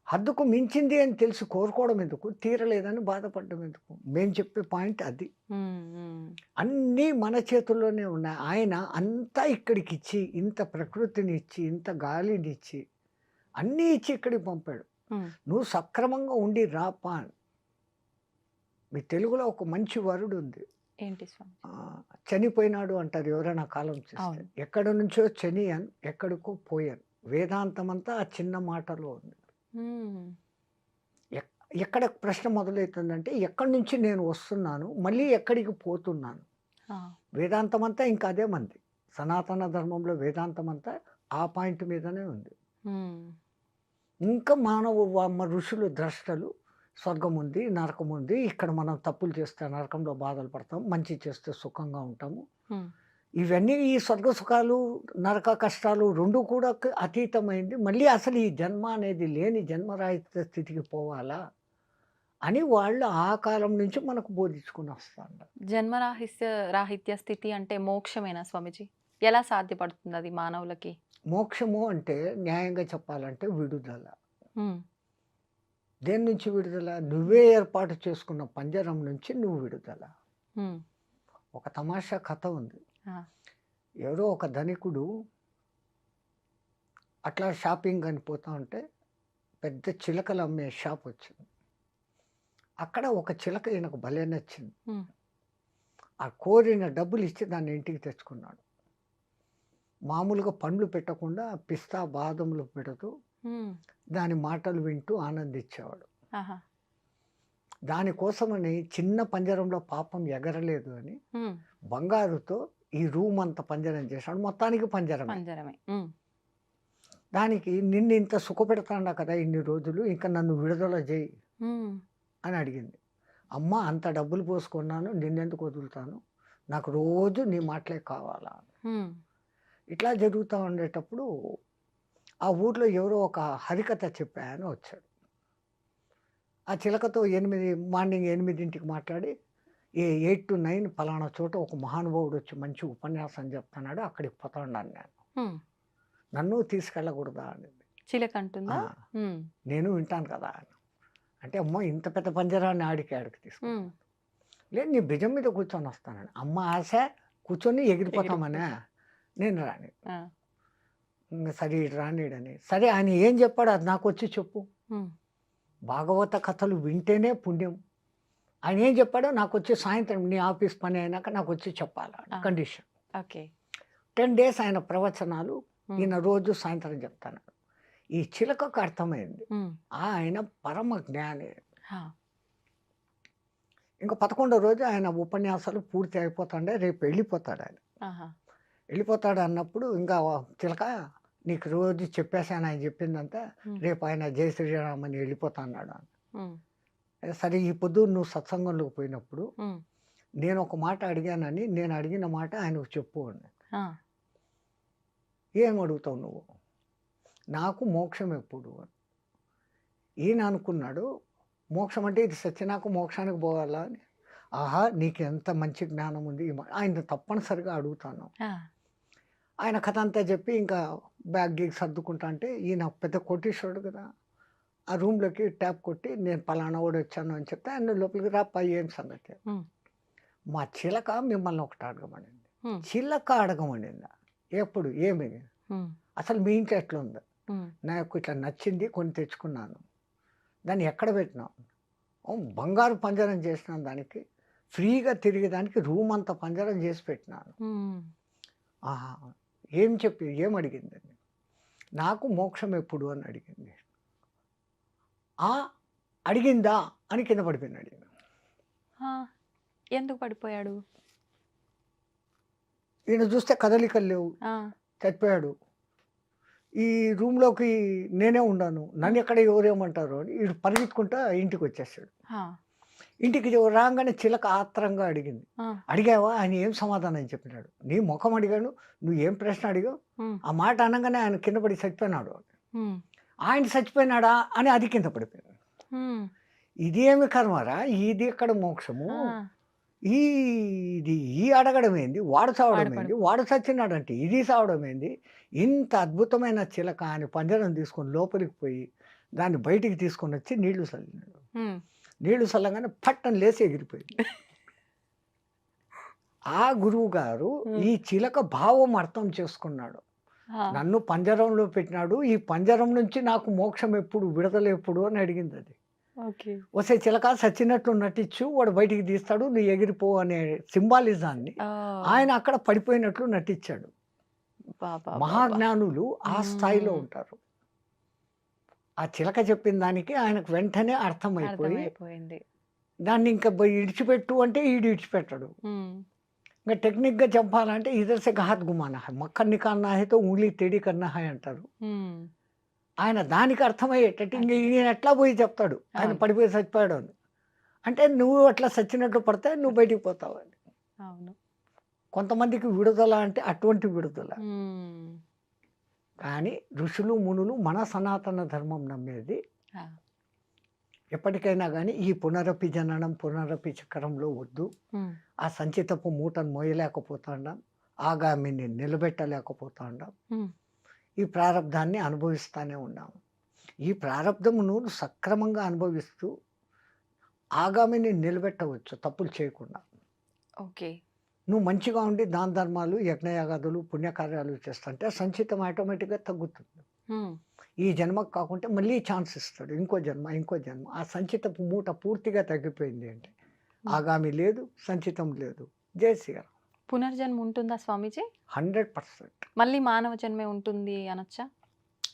హద్దుకు మించింది అని తెలిసి కోరుకోవడం ఎందుకు? తీరలేదని బాధపడడం ఎందుకు? మేము చెప్పే పాయింట్ అది. హ్మ్. హ్మ్. అన్నీ మన చేతుల్లోనే ఉన్నాయి. ఆయన అంతా ఇక్కడికిచ్చి, ఇంత ప్రకృతినిచ్చి, ఇంత గాలినిచ్చి, అన్నీ ఇచ్చి ఇక్కడికి పంపాడు. హ్మ్. నువ్వు సక్రమంగా ఉండి రాపా అని. మీ తెలుగులో ఒక మంచి వర్డ్ ఉంది. ఏంటి స్వామి? చనిపోయినాడు అంటారు ఎవరైనా కాలం చేస్తే. అవును. ఎక్కడి నుంచో చనియన్, ఎక్కడికో పోయాను. వేదాంతమంతా ఆ చిన్న మాటలో ఉంది. హ్మ్. ఎక్ ఎక్కడ ప్రశ్న మొదలవుతుందంటే, ఎక్కడి నుంచి నేను వస్తున్నాను, మళ్ళీ ఎక్కడికి పోతున్నాను? ఆ! వేదాంతమంతా ఇంకా అదే మంది. సనాతన ధర్మంలో వేదాంతమంతా ఆ పాయింట్ మీదనే ఉంది. హ్మ్. ఇంకా ఋషులు ద్రష్టలు స్వర్గం ఉంది, నరకం ఉంది. ఇక్కడ మనం తప్పులు చేస్తే నరకంలో బాధలు పడతాం. మంచి చేస్తే సుఖంగా ఉంటాము. హ్మ్. ఇవన్నీ ఈ స్వర్గ సుఖాలు, నరక కష్టాలు 2 కూడా అతీతమైంది. మళ్ళీ అసలు ఈ జన్మ అనేది లేని జన్మరాహిత్య స్థితికి పోవాలా అని వాళ్ళు ఆ కాలం నుంచి మనకు బోధించుకొని వస్తాండారు. రాహిత్య స్థితి అంటే మోక్షమేనా స్వామీజీ? ఎలా సాధ్యపడుతుందది మానవులకి? మోక్షము అంటే న్యాయంగా చెప్పాలంటే విడుదల. హ్మ్. దేని నుంచి విడుదల? నువ్వే ఏర్పాటు చేసుకున్న పంజరం నుంచి నువ్వు విడుదల. హ్మ్. ఒక తమాషా కథ ఉంది. ఆ! ఎవరో ఒక ధనికుడు అట్లా షాపింగ్ అని పోతా ఉంటే పెద్ద చిలకలు అమ్మే షాప్ వచ్చింది. అక్కడ ఒక చిలక ఈయనకు భలే నచ్చింది. హ్మ్. ఆ కోరిన డబ్బులు ఇచ్చి దాన్ని ఇంటికి తెచ్చుకున్నాడు. మామూలుగా పండ్లు పెట్టకుండా పిస్తా, బాదంలు పెడుతూ హ్మ్. దాని మాటలు వింటూ ఆనందించేవాడు. ఆహా! దానికోసమని చిన్న పంజరంలో పాపం ఎగరలేదు అని హ్మ్. బంగారుతో ఈ రూమ్ అంతా పంజరం చేశాడు. మొత్తానికి పంజరమే. పంజరమే. హ్మ్. దానికి నిన్ను ఇంత సుఖపెడతాండా కదా ఇన్ని రోజులు, ఇంకా నన్ను విడుదల చేయి హ్మ్. అని అడిగింది. అమ్మ అంత డబ్బులు పోసుకున్నాను, నిన్నెందుకు వదులుతాను, నాకు రోజు నీ మాటలే కావాలా. హ్మ్. ఇట్లా జరుగుతూ ఉండేటప్పుడు ఆ ఊర్లో ఎవరో ఒక హరికథ చెప్పా అని వచ్చాడు. ఆ చిలకతో మార్నింగ్ 8కి మాట్లాడి 8-9 పలానా చోట ఒక మహానుభావుడు వచ్చి మంచి ఉపన్యాసం చెప్తున్నాడు, అక్కడికి పోతా ఉన్నాను నేను, హ్మ్. నన్ను తీసుకెళ్ళకూడదా అనింది. చిలక ఆ, అంటుందా? హ్మ్. నేను వింటాను కదా అని. అంటే అమ్మో ఇంత పెద్ద పంజరాన్ని ఆడికి హ్మ్. తీసుకుంటాను. లేదు నీ భుజం మీద కూర్చొని వస్తానని. అమ్మ ఆశ కూర్చొని ఎగిరిపోతామనే ఎగిరిపోతా. నేను రాని. ఆ! సరే ఇటు రానీడని. సరే ఆయన ఏం చెప్పాడు అది నాకు వచ్చి చెప్పు. హ్మ్. భాగవత కథలు వింటేనే పుణ్యం. ఆయన ఏం చెప్పాడో నాకు వచ్చి సాయంత్రం నీ ఆఫీస్ పని అయినాక నాకు వచ్చి చెప్పాలి ఆ! కండిషన్. ఓకే. 10 డేస్ ఆయన ప్రవచనాలు హ్మ్. ఈయన రోజు సాయంత్రం చెప్తాను. ఈ చిలకకు అర్థమైంది హ్మ్. ఆయన పరమ జ్ఞాని. ఆ! ఇంకా 11వ రోజు ఆయన ఉపన్యాసాలు పూర్తి అయిపోతాండే, రేపు వెళ్ళిపోతాడు ఆయన. ఆహా! వెళ్ళిపోతాడు అన్నప్పుడు ఇంకా చిలక నీకు రోజు చెప్పేసాను ఆయన చెప్పిందంతా, హ్మ్. రేపు ఆయన జై శ్రీరామ్ అని వెళ్ళిపోతా అన్నాడు. హ్మ్. సరే ఈ పొద్దు నువ్వు సత్సంగంలోకి పోయినప్పుడు హ్మ్. నేను ఒక మాట అడిగానని, నేను అడిగిన మాట ఆయనకు చెప్పు అని. ఆ! ఏం అడుగుతావు నువ్వు, నాకు మోక్షం ఎప్పుడు అని. ఈయన అనుకున్నాడు మోక్షం అంటే ఇది సచ్చినాక మోక్షానికి పోవాలా అని. ఆహా నీకు ఎంత మంచి జ్ఞానం ఉంది, ఆయన తప్పనిసరిగా అడుగుతాను. ఆ! ఆయన కథ అంతా చెప్పి ఇంకా బ్యాగ్ గీగ్ సర్దుకుంటా అంటే ఈయన పెద్ద కోటీశ్వరుడు కదా, ఆ రూమ్లోకి ట్యాప్ కొట్టి నేను పలానా వాడు వచ్చాను అని చెప్తే ఆయన లోపలికి రాప్ప ఏం సంగతి. హ్మ్. మా చిలక మిమ్మల్ని ఒకటి అడగమనింది. హ్మ్. చిలక అడగమనిందా ఎప్పుడు ఏమి, హ్మ్. అసలు మీ ఇంట్లో ఎట్లుంది, హ్మ్. నాకు ఇట్లా నచ్చింది కొన్ని తెచ్చుకున్నాను, దాన్ని ఎక్కడ పెట్టినావు, బంగారు పంజరం చేసినాను, దానికి ఫ్రీగా తిరిగేదానికి రూమ్ అంతా పంజరం చేసి పెట్టినాను. హ్మ్. ఆహా ఏం చెప్పి ఏం అడిగిందండి, నాకు మోక్షం ఎప్పుడు అని అడిగింది. ఆ అడిగిందా అని కింద పడిపోయినాడు ఈయన. ఆ! ఎందుకు పడిపోయాడు? ఈయన చూస్తే కదలికలు లేవు, ఆ! చచ్చిపోయాడు. ఈ రూమ్లోకి నేనే ఉన్నాను, నన్ను ఎక్కడ ఎవరేమంటారు అని వీడు పరిగెత్తుకుంటా ఇంటికి వచ్చేసాడు. ఆ! ఇంటికి రాగానే చిలక ఆత్రంగా అడిగింది. ఆ! అడిగావా, ఆయన ఏం సమాధానం చెప్పినాడు, నీ ముఖం అడిగాను, నువ్వు ఏం ప్రశ్న అడిగావు, హ్మ్. ఆ మాట అనగానే ఆయన కింద పడి చచ్చిపోయినాడు. హ్మ్. ఆయన చచ్చిపోయినాడా అని అది కింద పడిపోయాడు. హ్మ్. ఇదేమి కర్మరా, ఇది ఎక్కడ మోక్షము, ఆ! ఈ ఇది ఈ అడగడం ఏంది, వాడు చావడం వాడు ఏంది, పడిపో వాడు చచ్చినాడంటే ఇది చావడం ఏంది. ఇంత అద్భుతమైన చిలక అని పంజరం తీసుకొని లోపలికి పోయి దాన్ని బయటికి తీసుకొని వచ్చి నీళ్లు చల్లినాడు. హ్మ్. నీళ్లు చల్లగానే పట్టని లేసి ఎగిరిపోయింది. ఆ గురువు గారు హ్మ్. ఈ చిలక భావం అర్థం చేసుకున్నాడు. ఆ! నన్ను పంజరంలో పెట్టినాడు, ఈ పంజరం నుంచి నాకు మోక్షం ఎప్పుడు, విడుదల ఎప్పుడు అని అడిగింది అది. ఓకే. వసే చిలక సచ్చినట్లు నటించు, వాడు బయటికి తీస్తాడు, నువ్వు ఎగిరిపో అనే సింబాలిజాన్ని ఓహ్! ఆయన అక్కడ పడిపోయినట్లు నటించాడు. అబ్బబ్బబ్బబ్బా! మహాజ్ఞానులు ఆ స్థాయిలో హ్మ్. ఉంటారు. ఆ చిలక చెప్పిన దానికి ఆయనకు వెంటనే అర్థమైపోయి అర్థమైపోయింది. దాన్ని ఇంకా ఇడిచిపెట్టు అంటే ఈడు ఇడిచిపెట్టడు. హ్మ్. ఇంకా టెక్నిక్‌గా చెప్పాలంటే ఇధర్ సే ఘాత్ గుమానా హై, మక్కన్ నికాల్నా హై తో उँगली टेढ़ी करना है అంటారు. హ్మ్. ఆయన దానికి అర్థమయ్యేటట్టు ఇంక ఈయన ఎట్లా పోయి చెప్తాడు ఆయన అవును. పడిపోయి చచ్చిపోయాడు అని. అంటే నువ్వు అట్లా సచ్చినట్లు పడితే నువ్వు బయటికి పోతావు అని. అవును. కొంతమందికి విడుదల అంటే అటువంటి విడుదల. హ్మ్. కానీ ఋషులు, మునులు మన సనాతన ధర్మం నమ్మేది ఆ! ఎప్పటికైనా గానీ ఈ పునరపి జననం, పునరపి చక్రంలో వద్దు. హ్మ్. ఆ సంచితపు మూటను మోయలేకపోతాండాం. ఆగామిని నిలబెట్టలేకపోతాండాం. హ్మ్. ఈ ప్రారబ్ధాన్ని అనుభవిస్తానే ఉన్నాము. ఈ ప్రారబ్ధమును సక్రమంగా అనుభవిస్తూ ఆగామిని నిలబెట్టవచ్చు తప్పులు చేయకుండా. ఓకే. నువ్వు మంచిగా ఉండి దాన ధర్మాలు, యజ్ఞయాగాదులు, పుణ్యకార్యాలు చేస్తుంటే సంచితం ఆటోమేటిక్‌గా తగ్గుతుంది. హ్మ్. ఈ జన్మకు కాకుంటే మళ్ళీ ఛాన్స్ ఇస్తాడు. ఇంకో జన్మ, ఇంకో జన్మ. ఆ సంచితపు మూట పూర్తిగా తగ్గిపోయింది అంటే హ్మ్. ఆగామి లేదు, సంచితం లేదు. జై శ్రీరామ్. పునర్జన్మ ఉంటుందా స్వామీజీ? 100%. మళ్ళీ మానవ జన్మే ఉంటుంది అనొచ్చా?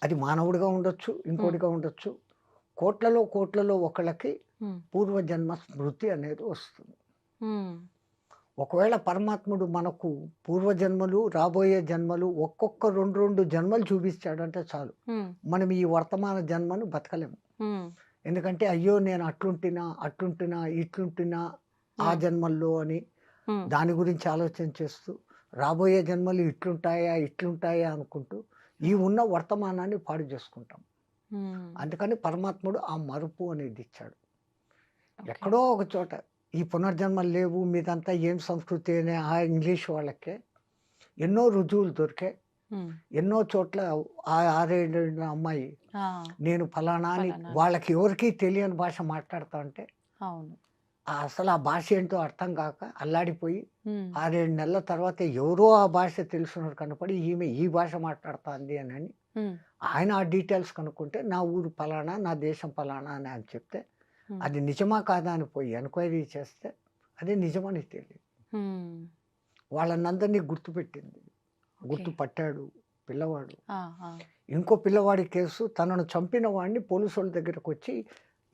అది మానవుడిగా ఉండొచ్చు, ఇంకోటిగా ఉండొచ్చు. కోట్లలో ఒకళ్ళకి హ్మ్. పూర్వజన్మ స్మృతి అనేది వస్తుంది. హ్మ్. ఒకవేళ పరమాత్ముడు మనకు పూర్వజన్మలు, రాబోయే జన్మలు ఒక్కొక్క 2 జన్మలు చూపిచ్చాడంటే చాలు. హ్మ్. మనం ఈ వర్తమాన జన్మను బతకలేము. హ్మ్. ఎందుకంటే అయ్యో! నేను అట్లుంటినా, ఇట్లుంటినా ఆ హ్మ్. జన్మల్లో అని హ్మ్. దాని గురించి ఆలోచన చేస్తూ, రాబోయే జన్మలు ఇట్లుంటాయా అనుకుంటూ, ఈ ఉన్న వర్తమానాన్ని పాడు చేసుకుంటాం. హ్మ్. అందుకని పరమాత్ముడు ఆ మరుపు అనేది ఇచ్చాడు. ఓకే. ఎక్కడో ఒక చోట ఈ పునర్జన్మలు లేవు, మీదంతా ఏం సంస్కృతి అని ఆ ఇంగ్లీష్ వాళ్ళకే ఎన్నో రుజువులు దొరికాయి. హ్మ్. ఎన్నో చోట్ల ఆ 6, 7 ఏళ్ల అమ్మాయి ఆ! నేను ఫలానా అని ఫలానా అని. వాళ్ళకి ఎవరికీ తెలియని భాష మాట్లాడుతా ఉంటే, అవును. అసలు ఆ భాష ఏంటో అర్థం కాక అల్లాడిపోయి హ్మ్. 6, 7 నెలల తర్వాత ఎవరో ఆ భాష తెలిసినోడు కనపడి ఈమె ఈ భాష మాట్లాడుతాంది అని హ్మ్. ఆయన ఆ డీటెయిల్స్ కనుక్కుంటే నా ఊరు ఫలానా, నా దేశం ఫలానా అని చెప్తే, హ్మ్. అది నిజమా కాదా అని పోయి ఎంక్వైరీ చేస్తే అది నిజమని తెలియదు. హ్మ్. వాళ్ళనందరినీ గుర్తుపెట్టింది. ఓకే. గుర్తుపట్టాడు పిల్లవాడు. ఆ! ఆ! ఇంకో పిల్లవాడి కేసు తనను చంపిన వాడిని పోలీసోళ్ళ దగ్గరకొచ్చి,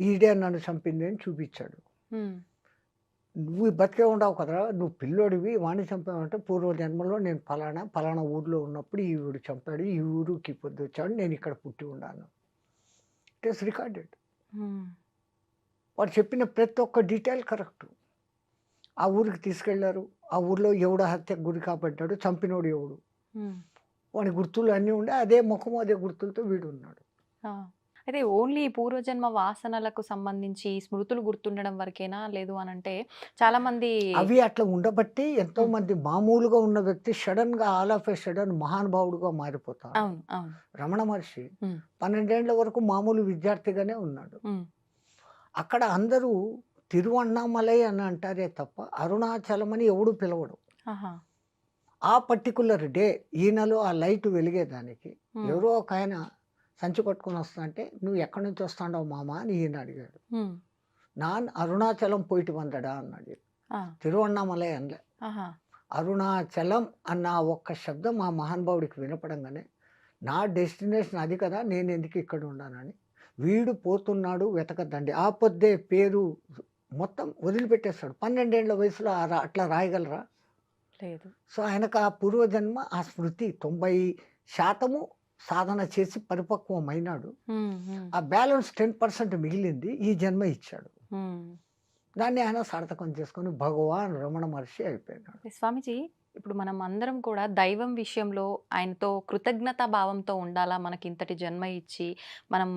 ఈడే నన్ను చంపింది అని చూపిచ్చాడు. హ్మ్. నువ్వు బతికే ఉండవు కదరా! నువ్వు పిల్లోడివి వాడిని చంపావంటే పూర్వజన్మలో నేను ఫలానా ఊర్లో ఉన్నప్పుడు ఈవిడు చంపాడు. ఈ ఊరికి పొద్దొచ్చాడు. నేనిక్కడ పుట్టి ఉన్నాను. It is recorded. హ్మ్. వాడు చెప్పిన ప్రతి ఒక్క డీటెయిల్ కరెక్టు. ఆ ఊరికి తీసుకెళ్లారు. ఆ ఊర్లో ఎవడు హత్యకు గురి కాబడ్డాడు, చంపినోడు ఎవడు? హ్మ్. వాడి గుర్తులు అన్నీ ఉండే అదే ముఖం, అదే గుర్తులతో వీడున్నాడు. ఆ! అయితే ఓన్లీ పూర్వజన్మ వాసనలకు సంబంధించి స్మృతులు గుర్తుండడం వరకేనా? లేదు అనంటే చాలామంది అవి అట్లా ఉండబట్టి హ్మ్. ఎంతోమంది మామూలుగా ఉన్న వ్యక్తి సడెన్‌గా ఆల్ ఆఫ్ ఎ సడెన్ మహానుభావుడుగా మారిపోతాడు. అవును. అవును. రమణ మహర్షి హ్మ్. 12 ఏళ్ల వరకు మామూలు విద్యార్థిగానే ఉన్నాడు. హ్మ్. అక్కడ అందరూ తిరువన్నామలై అని అంటారే తప్ప అరుణాచలం అని ఎవడు పిలవడు. ఆహా! ఆ పర్టిక్యులర్ డే ఈయనలో ఆ లైట్ వెలిగేదానికి హ్మ్. ఎవరో ఒకాయన సంచి పట్టుకొని వస్తాంటే, "నువ్వు ఎక్కడి నుంచి వస్తాండావు మామ" అని ఈయన అడిగాడు. హ్మ్. "నాన్ అరుణాచలం పోయిటి వందడా" అన్నాడు. ఆ! తిరువన్నామలై అనలే. ఆహా! అరుణాచలం అన్న ఆ ఒక్క శబ్దం ఆ మహానుభావుడికి వినపడంగానే, నా డెస్టినేషన్ అది కదా! నేనెందుకు ఇక్కడ ఉండానని, వీడు పోతున్నాడు వెతకద్దండి. ఆ పొద్దే పేరు మొత్తం వదిలిపెట్టేస్తాడు. 12 ఏళ్ల వయసులో అట్లా రాయగలరా? లేదు. సో, ఆయనకు ఆ పూర్వజన్మ ఆ స్మృతి 90% సాధన చేసి పరిపక్వమైనాడు. హ్మ్. హ్మ్. ఆ బ్యాలెన్స్ 10% మిగిలింది ఈ జన్మ ఇచ్చాడు. హ్మ్. దాన్ని ఆయన సార్థకం చేసుకొని భగవాన్ రమణ మహర్షి అయిపోయినాడు. స్వామీజీ, ఇప్పుడు మనం అందరం కూడా దైవం విషయంలో ఆయనతో కృతజ్ఞతా భావంతో ఉండాలా? మనకింతటి జన్మ ఇచ్చి, మనం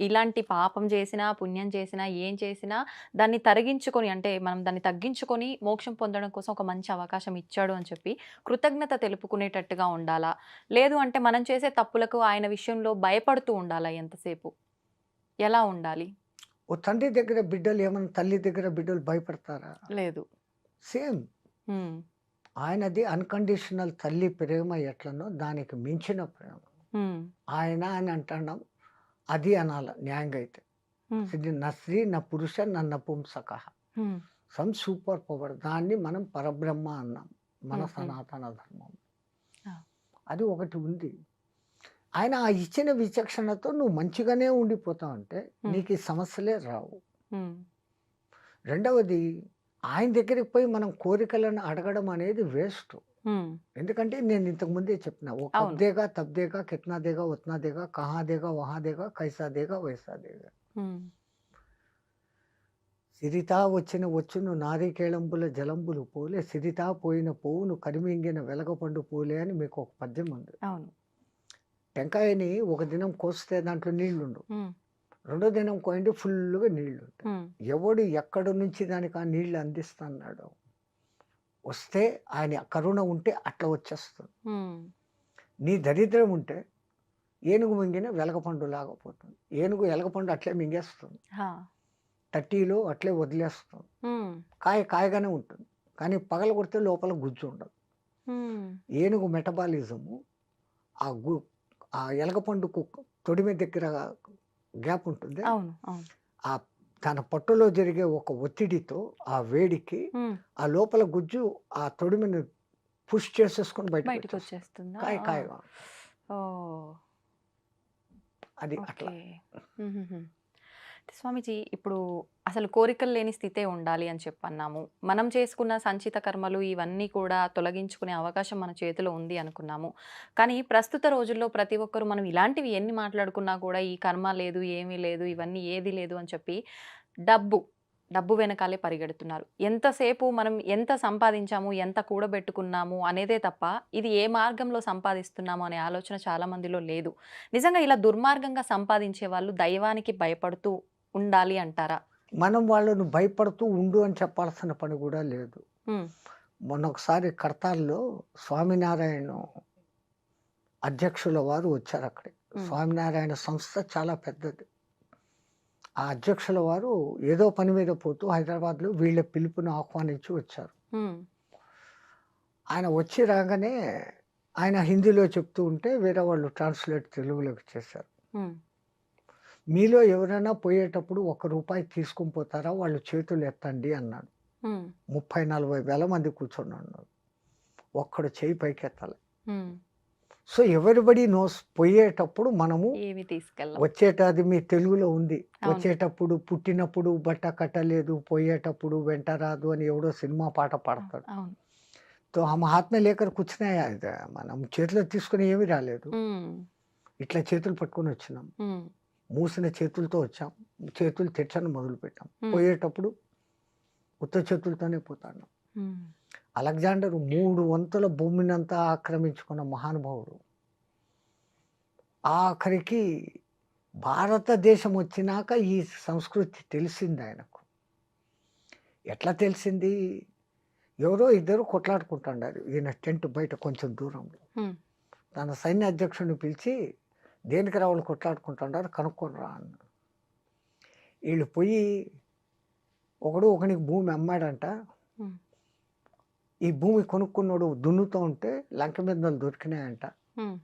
ఇలాంటి పాపం చేసినా, పుణ్యం చేసినా, ఏం చేసినా దాన్ని తరిగించుకొని అంటే మనం దాన్ని తగ్గించుకొని మోక్షం పొందడం కోసం ఒక మంచి అవకాశం ఇచ్చాడు అని చెప్పి కృతజ్ఞత తెలుపుకునేటట్టుగా ఉండాలా? లేదు అంటే మనం చేసే తప్పులకు ఆయన విషయంలో భయపడుతూ ఉండాలా ఎంతసేపు? ఎలా ఉండాలి? ఓ తండ్రి దగ్గర బిడ్డలు ఏమన్నా తల్లి దగ్గర బిడ్డలు భయపడతారా? లేదు. సేమ్. హ్మ్. ఆయనది అన్‌కండిషనల్ తల్లి ప్రేమ ఎట్లనో దానికి మించిన ప్రేమ. హ్మ్. ఆయన అని అంటున్నాం. అది అనాల న్యాయంగా అయితే. హ్మ్. ఇది నా స్త్రీ, నా పురుష, నా నపుంసకః. హ్మ్. Some super power. దాన్ని మనం పరబ్రహ్మ అన్నాం. మన హ్మ్. హ్మ్. సనాతన ధర్మం. ఆ! అది ఒకటి ఉంది. ఆయన ఆ ఇచ్చిన విచక్షణతో నువ్వు మంచిగానే ఉండిపోతావంటే హ్మ్. నీకు ఈ సమస్యలే రావు. హ్మ్. రెండవది ఆయన దగ్గరికి పోయి మనం కోరికలను అడగడం అనేది వేస్ట్. హ్మ్. ఎందుకంటే నేను ఇంతకు ముందే చెప్పిన. "ఓ కబ్ అవును. దేగా, తబ్ దేగా, కిత్నా దేగా, ఉత్నా దేగా, కహా దేగా, వహా దేగా, కైసా దేగా, వైసా దేగా." హ్మ్. సిరితా వచ్చును నారికేళంబుల జలంబులు పోలే, సిరితా పోయిన పోవును కరిమింగిన వెలగపండు పూలే అని మీకు ఒక పద్యం ఉంది. అవును. టెంకాయని ఒక దినం కోస్తే దాంట్లో నీళ్లుండవు. హ్మ్. రెండో దినం కోయండి ఫుల్లుగా నీళ్లుంటాయి. హ్మ్. ఎవడు ఎక్కడి నుంచి దానికి ఆ నీళ్లు అందిస్తున్నాడో, వస్తే ఆయన కరుణ ఉంటే అట్లా వచ్చేస్తుంది. హ్మ్. నీ దరిద్రం ఉంటే ఏనుగు మింగిన వెలగపండులాగా పోతుంది. ఏనుగు ఎలగపండు అట్లే మింగేస్తుంది. ఆ! 30లో అట్లే వదిలేస్తుంది. హ్మ్. కాయగానే ఉంటుంది. కానీ పగలగొడితే లోపల గుజ్జు ఉండదు. హ్మ్. ఏనుగు మెటబాలిజము ఆ గు ఆ ఎలగపండుకు తొడిమె దగ్గర గ్యాప్ ఉంటుంది. అవును. అవును. ఆ తన పొట్టలో జరిగే ఒక ఒత్తిడితో, ఆ వేడికి హ్మ్. ఆ లోపల గుజ్జు ఆ తొడిమెను పుష్ చేసేసుకొని బయటకొచ్చేస్తుంది. బయటికొచ్చేస్తుందా? ఆ! కాయగా. ఓహ్! అది అట్లా. ఓకే. హుహుహు. స్వామీజీ ఇప్పుడు అసలు కోరికలు లేని స్థితే ఉండాలి అని చెప్పన్నాము. మనం చేసుకున్న సంచిత కర్మలు ఇవన్నీ కూడా తొలగించుకునే అవకాశం మన చేతిలో ఉంది అనుకున్నాము. కానీ ప్రస్తుత రోజుల్లో ప్రతి ఒక్కరు మనం ఇలాంటివి ఎన్ని మాట్లాడుకున్నా కూడా ఈ కర్మ లేదు, ఏమీ లేదు, ఇవన్నీ ఏది లేదు అని చెప్పి డబ్బు, డబ్బు వెనకాలే పరిగెడుతున్నారు. ఎంతసేపు మనం ఎంత సంపాదించాము, ఎంత కూడబెట్టుకున్నాము అనేదే తప్ప ఇది ఏ మార్గంలో సంపాదిస్తున్నాము అనే ఆలోచన చాలా మందిలో లేదు. నిజంగా ఇలా దుర్మార్గంగా సంపాదించే వాళ్ళు దైవానికి భయపడుతూ ఉండాలి అంటారా? మనం వాళ్ళను భయపడుతూ ఉండు అని చెప్పాల్సిన పని కూడా లేదు. హ్మ్. మొన్న ఒకసారి కడతాల్లో స్వామినారాయణ అధ్యక్షుల వారు వచ్చారక్కడికి. హ్మ్. స్వామినారాయణ సంస్థ చాలా పెద్దది. ఆ అధ్యక్షుల వారు ఏదో పని మీద పోతూ హైదరాబాద్‌లో వీళ్ళ పిలుపుని ఆహ్వానించి వచ్చారు. హ్మ్. ఆయన వచ్చి రాగానే ఆయన హిందీలో చెప్తూ ఉంటే వేరే వాళ్ళు ట్రాన్స్‌లేట్ తెలుగులోకి చేశారు. హ్మ్. మీలో ఎవరైనా పోయేటప్పుడు ₹1 తీసుకొని పోతారా? వాళ్ళు చేతులు ఎత్తండి అన్నాడు. హ్మ్. 30, 40 వేల మంది కూర్చొనున్నారు. ఒక్కడు చెయ్యి పైకెత్తలే. హ్మ్. సో, ఎవరీబడీ నోస్ పోయేటప్పుడు మనము ఏమి తీసుకెళ్ళం. అది మీ తెలుగులో ఉంది. అవును. వచ్చేటప్పుడు పుట్టినప్పుడు బట్ట కట్టలేదు, పోయేటప్పుడు వెంట రాదు అని ఎవడో సినిమా పాట పాడతాడు. అవును. తో హమ్ హాత్ మే లేకర్ కుచ్ నహీ ఆయా. మనం చేతిలో తీసుకొని ఏమీ రాలేదు. హ్మ్. ఇట్లా చేతులు పట్టుకొని వచ్చినాం. హ్మ్. మూసిన చేతులతో వచ్చాం. చేతులు తెచ్చడం మొదలుపెట్టాం. హ్మ్. పోయేటప్పుడు ఉత్త చేతులతోనే పోతాను. హ్మ్. అలెగ్జాండర్ 3 వంతుల భూమినంతా ఆక్రమించుకున్న మహానుభావుడు. ఆఖరికి భారతదేశం వచ్చినాక ఈ సంస్కృతి తెలిసింది ఆయనకు. ఎట్లా తెలిసింది? ఎవరో ఇద్దరు కొట్లాడుకుంటున్నారు. ఈయన టెంట్ బయట కొంచెం దూరంలో. హ్మ్. తన సైన్య అధ్యక్షుడిని పిలిచి, దేనికి రా వాళ్ళు కొట్లాడుకుంటున్నారు కనుక్కోనిరా అన్నాడు. ఈళ్ళు పోయి ఒకడు ఒకనికి భూమి అమ్మాడంట. హ్మ్. ఈ భూమి కొనుక్కున్నోడు దున్నుతూ ఉంటే లంక మిద్దలు దొరికినాయంట. హ్మ్.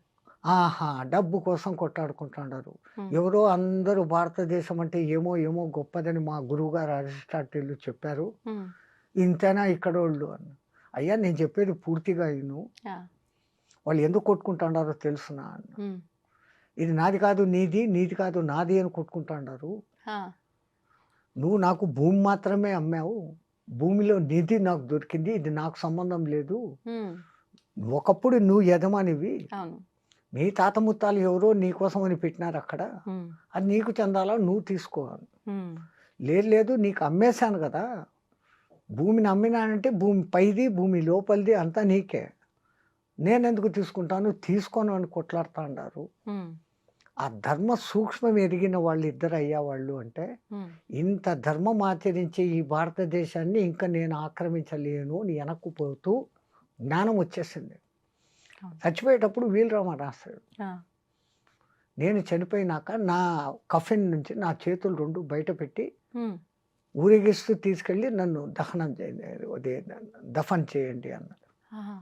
ఆహా! డబ్బు కోసం కొట్లాడుకుంటున్నారు. హ్మ్. ఎవరో అందరూ భారతదేశం అంటే ఏమో ఏమో గొప్పదని మా గురువుగారు అరిస్టాటిల్ చెప్పారు. హ్మ్. ఇంతేనా ఇక్కడోళ్ళు అన్న. అయ్యా నేను చెప్పేది పూర్తిగా ఇను. ఆ! వాళ్ళు ఎందుకు కొట్టుకుంటున్నారో తెలుసునా అన్న. హ్మ్. ఇది నాది కాదు నీది, నీది కాదు నాది అని కొట్టుకుంటున్నారు. ఆ! నువ్వు నాకు భూమి మాత్రమే అమ్మావు. భూమిలో నిధి నాకు దొరికింది. ఇది నాకు సంబంధం లేదు. హ్మ్. ఒకప్పుడు నువ్వు యజమానివి. అవును. మీ తాత ముత్తాలు ఎవరో నీకోసమని పెట్టినారక్కడ. హ్మ్. అది నీకు చెందాలా నువ్వు తీసుకో అని. హ్మ్. లేదు లేదు నీకు అమ్మేశాను గదా! భూమిని అమ్మినానంటే భూమి పైది, భూమి లోపలిది అంతా నీకే. నేనెందుకు తీసుకుంటాను? తీసుకోను అని కొట్లాడుతాండారు. హ్మ్. ఆ ధర్మ సూక్ష్మం ఎరిగిన వాళ్ళిద్దరు అయ్యేవాళ్ళు అంటే, హ్మ్. ఇంత ధర్మం ఆచరించే ఈ భారతదేశాన్ని ఇంక నేను ఆక్రమించలేను అని వెనక్కు పోతూ జ్ఞానం వచ్చేసింది. అవును. చచ్చిపోయేటప్పుడు వీలరామ రాశాడు. ఆ! నేను చనిపోయినాక నా కఫిన్ నుంచి నా చేతులు 2 బయట పెట్టి హ్మ్. ఊరేగిస్తూ తీసుకెళ్ళి నన్ను దహనం చేయండి అదే దఫన్ చేయండి అన్నాడు. ఆహా!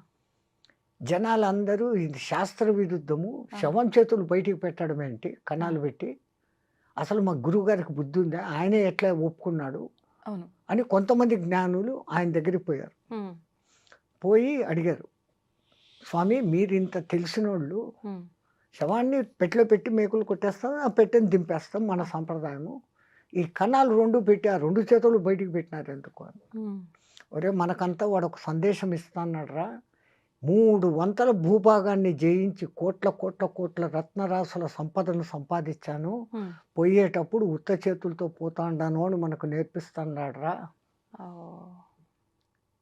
జనాలందరూ ఇది శాస్త్ర విరుద్ధము. ఆ! శవం చేతులు బయటికి పెట్టడం ఏంటి? ఆ! కన్నాలు పెట్టి. అసలు మా గురువుగారికి బుద్ధి ఉందా? ఆయనే ఎట్లా ఒప్పుకున్నాడు? అవును. అని కొంతమంది జ్ఞానులు ఆయన దగ్గరికి పోయారు. హ్మ్. పోయి అడిగారు. స్వామి మీరింత తెలిసినోళ్ళు హ్మ్. శవాన్ని పెట్టెలో పెట్టి మేకులు కొట్టేస్తాం. ఆ పెట్టెని దింపేస్తాం మన సంప్రదాయము. ఈ కన్నాలు 2 పెట్టి ఆ 2 చేతులు బయటికి పెట్టినారెందుకు అని. హ్మ్. ఒరేయ్! మనకంతా వాడొక సందేశం ఇస్తన్నాడురా. 3 వంతుల భూభాగాన్ని జయించి కోట్ల, కోట్ల, కోట్ల రత్నరాసుల సంపదను సంపాదించాను. హ్మ్. పోయేటప్పుడు ఉత్త చేతులతో పోతాండాను అని మనకు నేర్పిస్తన్నాడురా. ఓహ్!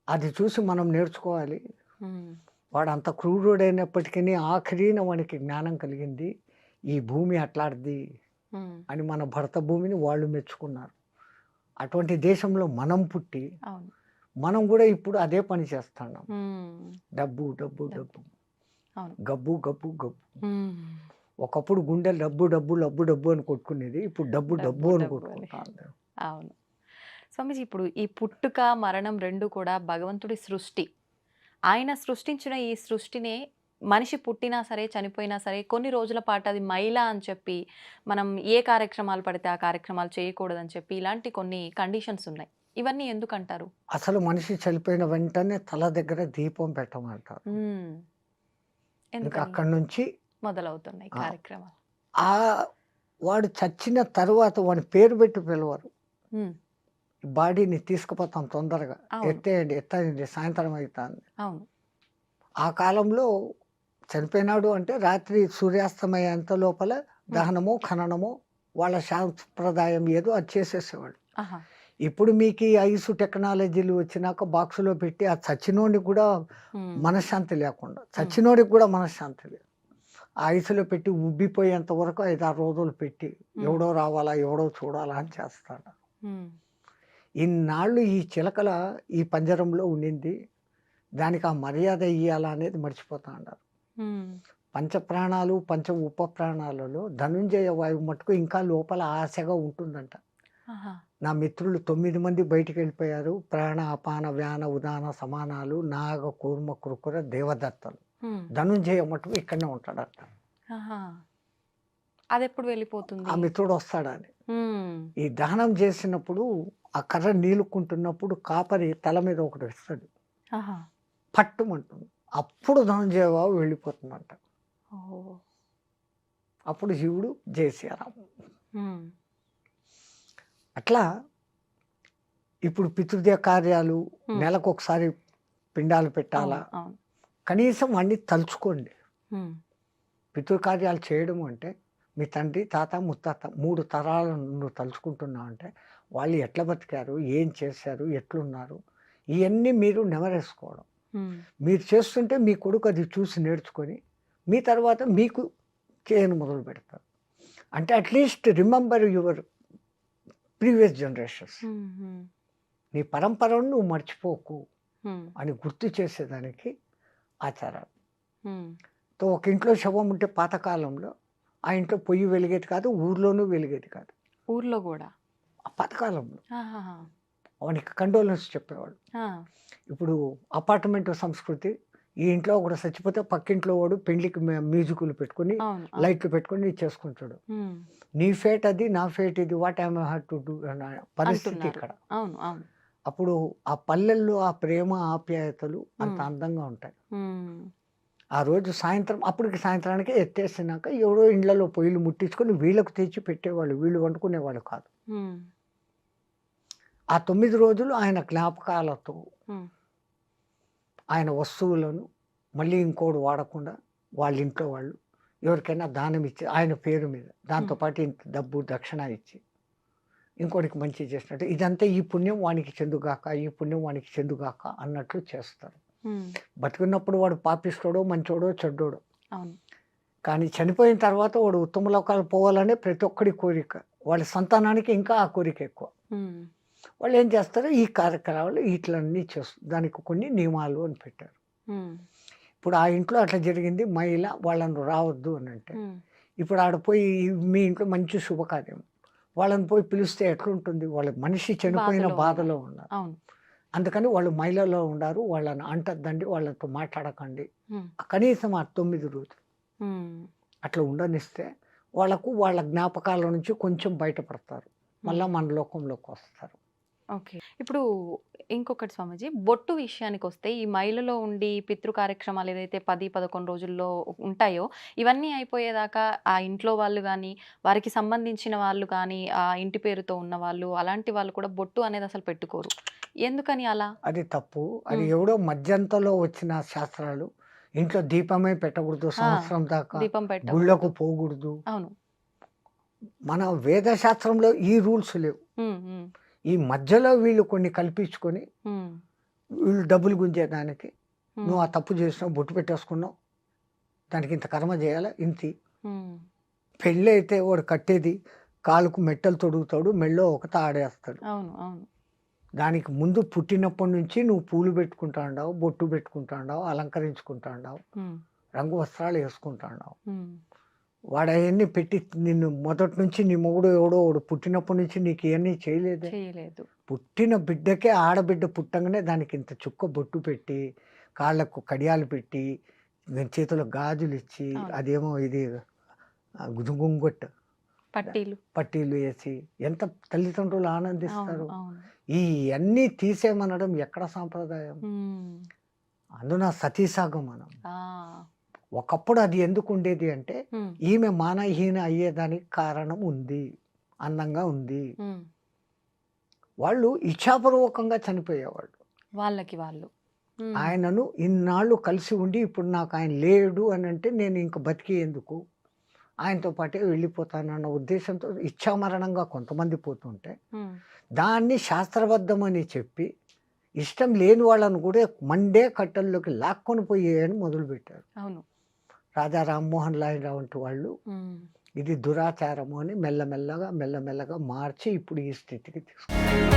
అది చూసి మనం నేర్చుకోవాలి. హ్మ్. వాడంత క్రూరుడైనప్పటికిని ఆఖరిన వానికి జ్ఞానం కలిగింది. ఈ భూమి అట్లాడిది హ్మ్. అని మన భరత భూమిని వాళ్ళు మెచ్చుకున్నారు. అటువంటి దేశంలో మనం పుట్టి, అవును. మనం గూడా ఇప్పుడు అదే పని చేస్తున్నాం. హ్మ్. డబ్బు, డబ్బు, డబ్బు. డబ్బు. అవును. గబ్బు, గబ్బు, గబ్బు. హ్మ్. ఒకప్పుడు గుండెలు డబ్బు, డబ్బు, లబ్బు, డబ్బు అని కొట్టుకునేది. ఇప్పుడు డబ్బు, డబ్బు, డబ్బు అని డబ్బు అని. కొట్టుకుంటాంది. అవును. స్వామీజీ ఇప్పుడు ఈ పుట్టుక, మరణం 2 కూడా భగవంతుడి సృష్టి. ఆయన సృష్టించిన ఈ సృష్టినే మనిషి పుట్టినా సరే, చనిపోయినా సరే కొన్ని రోజుల పాటు అది మైల అని చెప్పి, మనం ఏ కార్యక్రమాలు పడితే ఆ కార్యక్రమాలు చేయకూడదని చెప్పి ఇలాంటి కొన్ని కండిషన్స్ ఉన్నాయి. ఇవన్నీ ఎందుకంటారు? అసలు మనిషి చనిపోయిన వెంటనే తల దగ్గర దీపం పెట్టమంటారు. హ్మ్. ఇంకా ఎందుకని? అక్కడి నుంచి మొదలవుతున్నాయి ఆ! కార్యక్రమాలు. ఆ వాడు చచ్చిన తర్వాత వాని పేరు పెట్టి పిలవరు. ఉమ్, బాడీని తీసుకుపోతాం తొందరగా, అవును ఎత్తేయండి ఎత్తేయండి సాయంత్రం అవుతుంది. అవును ఆ కాలంలో చనిపోయినాడు అంటే రాత్రి సూర్యాస్తమయ్యేంత లోపల దహనమో ఖననమో వాళ్ళ సాంప్రదాయం ఏదో అది చేసేసేవాళ్ళు. ఆహా ఇప్పుడు మీకు ఈ ఐసు టెక్నాలజీలు వచ్చినాక బాక్సులో పెట్టి ఆ చచ్చినోడికి కూడా ఉమ్, మనశ్శాంతి లేకుండా, చచ్చినోడికి కూడా మనశ్శాంతి లేదు. ఆ ఐసులో పెట్టి ఉబ్బిపోయేంత వరకు 5-6 రోజులు పెట్టి ఎవడో రావాలా ఎవడో చూడాలా అని చేస్తాడు. ఉమ్, ఇన్నాళ్ళు ఈ చిలకల ఈ పంజరంలో ఉండింది, దానికి ఆ మర్యాద ఇయ్యాలా అనేది మర్చిపోతా అన్నారు. ఉమ్, పంచప్రాణాలు పంచ ఉప ప్రాణాలలో ధనుంజయ వాయువు మటుకు ఇంకా లోపల ఆశగా ఉంటుందంట. ఆహా నా మిత్రులు 9 మంది బయటికి వెళ్ళిపోయారు. ప్రాణ అపాన వ్యాన ఉదాన సమానాలు నాగ కూర్మ కృకుర దేవదత్తలు. ఉమ్, ధనుంజయ మటుకు ఇక్కడనే ఉంటాడట. ఆహా అది ఎప్పుడు ఆ వెళ్ళిపోతుంది? మిత్రుడు వస్తాడని ఉమ్, ఈ దహనం చేసినప్పుడు ఆ కర్ర నీలుకుంటున్నప్పుడు కాపరి తల మీద ఒకటి వస్తాడు, ఆహా పట్టుమంటుంది. అప్పుడు ధనుంజయ బాబు వెళ్ళిపోతుందంట. ఓ అప్పుడు శివుడు జయశ్రీరామ్. ఉమ్, అట్లా ఇప్పుడు పితృదేవ కార్యాలు ఉమ్, నెలకు ఒకసారి పిండాలు పెట్టాలా, అవును అవును కనీసం అన్ని తలుచుకోండి. ఉమ్, పితృకార్యాలు చేయడం అంటే మీ తండ్రి తాత ముత్తాత 3 తరాలను నువ్వు తలుచుకుంటున్నావు అంటే వాళ్ళు ఎట్లా బతికారు, ఏం చేశారు, ఎట్లున్నారు, ఇవన్నీ మీరు నెమరేసుకోవడం. ఉమ్, మీరు చేస్తుంటే మీ కొడుకు అది చూసి నేర్చుకొని మీ తర్వాత మీకు చేయను మొదలు పెడతారు. అంటే at least remember your previous generations. Um, um, నీ పరంపరను నువ్వు మర్చిపోకు ఉమ్, అని గుర్తు చేసేదానికి ఆచారాలు. ఉమ్, ఒక ఇంట్లో శవం ఉంటే పాతకాలంలో ఆ ఇంట్లో పొయ్యి వెలిగేది కాదు, ఊర్లోనూ వెలిగేది కాదు. ఊర్లో కూడా ఆ పాతకాలంలో ఆహాహా వానికి కండోలెన్స్ చెప్పేవాళ్ళు. ఆ, ఇప్పుడు అపార్ట్మెంట్ సంస్కృతి, ఈ ఇంట్లో ఒకడు చచ్చిపోతే పక్కింట్లో వాడు పెళ్లికి మ్యూజిక్లు పెట్టుకొని అవును అవును లైట్లు పెట్టుకొని చేసుకుంటాడు. ఉమ్, నీ ఫేట్ అది, నా ఫేట్ ఇది, what I have to do అన్న పరిస్థితి అంటున్నారు. ఇక్కడ. అవును అవును అప్పుడు ఆ పల్లెల్లో ఆ ప్రేమ ఆప్యాయతలు అంత ఉమ్, అందంగా ఉంటాయి. ఉమ్, ఆ రోజు సాయంత్రం అప్పటికి సాయంత్రానికి ఎత్తేసినాక ఎవరో ఇళ్లలో పొయ్యిలు ముట్టించుకొని వీళ్ళకు తెచ్చి పెట్టేవాళ్ళు, వీళ్ళు వండుకునేవాళ్ళు కాదు. ఉమ్, ఆ 9 రోజులు ఆయన జ్ఞాపకాలతో ఉమ్, ఆయన వస్తువులను మళ్ళీ ఇంకోడు వాడకుండా వాళ్ళ ఇంట్లో వాళ్ళు ఎవరికైనా దానం ఇచ్చి ఆయన పేరు మీద దాంతోపాటు ఇంత డబ్బు దక్షిణ ఇచ్చి ఇంకోటికి మంచి చేసినట్టు ఇదంతా ఈ పుణ్యం వానికి చెందుగాక, ఈ పుణ్యం వానికి చెందుగాక అన్నట్లు చేస్తారు. ఉమ్, బతికున్నప్పుడు వాడు పాపిస్తోడో మంచోడో చెడ్డోడో, అవును కానీ చనిపోయిన తర్వాత వాడు ఉత్తమ లోకాలు పోవాలనే ప్రతి ఒక్కడి కోరిక. వాళ్ళ సంతానానికి ఇంకా ఆ కోరిక ఎక్కువ. ఉమ్, వాళ్ళు ఏం చేస్తారు, ఈ కార్యక్రమాలు ఇట్లన్నీ చేస్తారు. దానికి కొన్ని నియమాలు అని పెట్టారు. ఉమ్, ఇప్పుడు ఆ ఇంట్లో అట్లా జరిగింది, మహిళ వాళ్ళను రావద్దు అని అంటే ఉమ్, ఇప్పుడు ఆడ పోయి మీ ఇంట్లో మంచి శుభకార్యం వాళ్ళని పోయి పిలిస్తే ఎట్లుంటుంది? వాళ్ళ మనిషి చనిపోయిన బాధలో బాధలో ఉన్నారు. అవును అందుకని వాళ్ళు మహిళలో ఉన్నారు, వాళ్ళని అంటద్దండి, వాళ్ళతో మాట్లాడకండి. ఉమ్, కనీసం ఆ 9 రోజులు ఉమ్, అట్లా ఉండనిస్తే వాళ్ళకు వాళ్ళ జ్ఞాపకాల నుంచి కొంచెం బయటపడతారు, మళ్ళీ మన లోకంలోకి వస్తారు. ఓకే. ఇప్పుడు ఇంకొకటి స్వామీజీ, బొట్టు విషయానికి వస్తే ఈ మైలలో ఉండి పితృ కార్యక్రమాలు ఏదైతే 10, 11 రోజుల్లో ఉంటాయో, ఇవన్నీ అయిపోయేదాకా ఆ ఇంట్లో వాళ్ళు గానీ, వారికి సంబంధించిన వాళ్ళు కానీ, ఆ ఇంటి పేరుతో ఉన్నవాళ్ళు, అలాంటి వాళ్ళు కూడా బొట్టు అనేది అసలు పెట్టుకోరు. ఎందుకని అలా? అది తప్పు. అది హ్మ్. ఎవడో మధ్యంతలో వచ్చిన శాస్త్రాలు. ఇంట్లో దీపమే పెట్టకూడదు ఆ! సంవత్సరం దాకా, దీపం పెట్టకూడదు. గుళ్ళకు పోకూడదు. అవును. మన వేద శాస్త్రంలో ఈ రూల్స్ లేవు. హ్మ్. హ్మ్. ఈ మధ్యలో వీళ్ళు కొన్ని కల్పించుకొని హ్మ్. వీళ్ళు డబ్బులు గుంజేదానికి నువ్వు హ్మ్. ఆ తప్పు చేసినావు, బొట్టు పెట్టేసుకున్నావు, దానికి ఇంత కర్మ చేయాలా ఇంతి. హ్మ్. పెళ్ళి అయితే వాడు కట్టేది కాలుకు మెట్టలు తొడుగుతాడు, మెళ్ళో ఒక తాడేస్తాడు. అవును. అవును. దానికి ముందు పుట్టినప్పటి నుంచి నువ్వు పూలు పెట్టుకుంటా ఉండావు, బొట్టు పెట్టుకుంటా ఉండావు, అలంకరించుకుంటా ఉండావు, హ్మ్. రంగు వస్త్రాలు వేసుకుంటా ఉండావు. హ్మ్. వాడు అవన్నీ పెట్టి నిన్ను మొదటి నుంచి నీ మొగుడు ఎవడో వాడు పుట్టినప్పటి నుంచి నీకు ఇవన్నీ చేయలేదే. చేయలేదు. పుట్టిన బిడ్డకే ఆడబిడ్డ పుట్టంగానే దానికి ఇంత చుక్క బొట్టు పెట్టి, కాళ్ళకు కడియాలు పెట్టి, చేతిలో గాజులు ఇచ్చి, అవును. అదేమో ఇది గుంగొట్టు పట్టీలు. పట్టీలు వేసి ఎంత తల్లిదండ్రులు అవును. ఆనందిస్తారు. అవును. ఇవన్నీ తీసేయమనడం ఎక్కడ సాంప్రదాయం? హ్మ్. అందున సతీసాగమనం. ఆ! ఒకప్పుడు అది ఎందుకు ఉండేది అంటే హ్మ్. ఈమె మానహీన అయ్యేదానికి కారణం ఉంది, అందంగా ఉంది. హ్మ్. వాళ్ళు ఇచ్ఛాపూర్వకంగా చనిపోయేవాళ్ళు. వాళ్ళకి వాళ్ళు. హ్మ్. ఆయనను ఇన్నాళ్ళు కలిసి ఉండి ఇప్పుడు నాకు ఆయన లేడు అని అంటే నేను ఇంక బతికి ఎందుకు, ఆయనతో పాటే వెళ్ళిపోతానన్న ఉద్దేశంతో ఇచ్ఛామరణంగా కొంతమంది పోతుంటే హ్మ్. దాన్ని శాస్త్రబద్ధమని చెప్పి ఇష్టం లేని వాళ్ళను కూడా మండే కట్టల్లోకి లాక్కొని పోయేయని మొదలుపెట్టారు. అవును. రాజా రామ్మోహన్ రాయ్ వంటి వాళ్ళు హ్మ్. ఇది దురాచారము అని మెల్లమెల్లగా మార్చి ఇప్పుడు ఈ స్థితికి తీసుకొచ్చారు.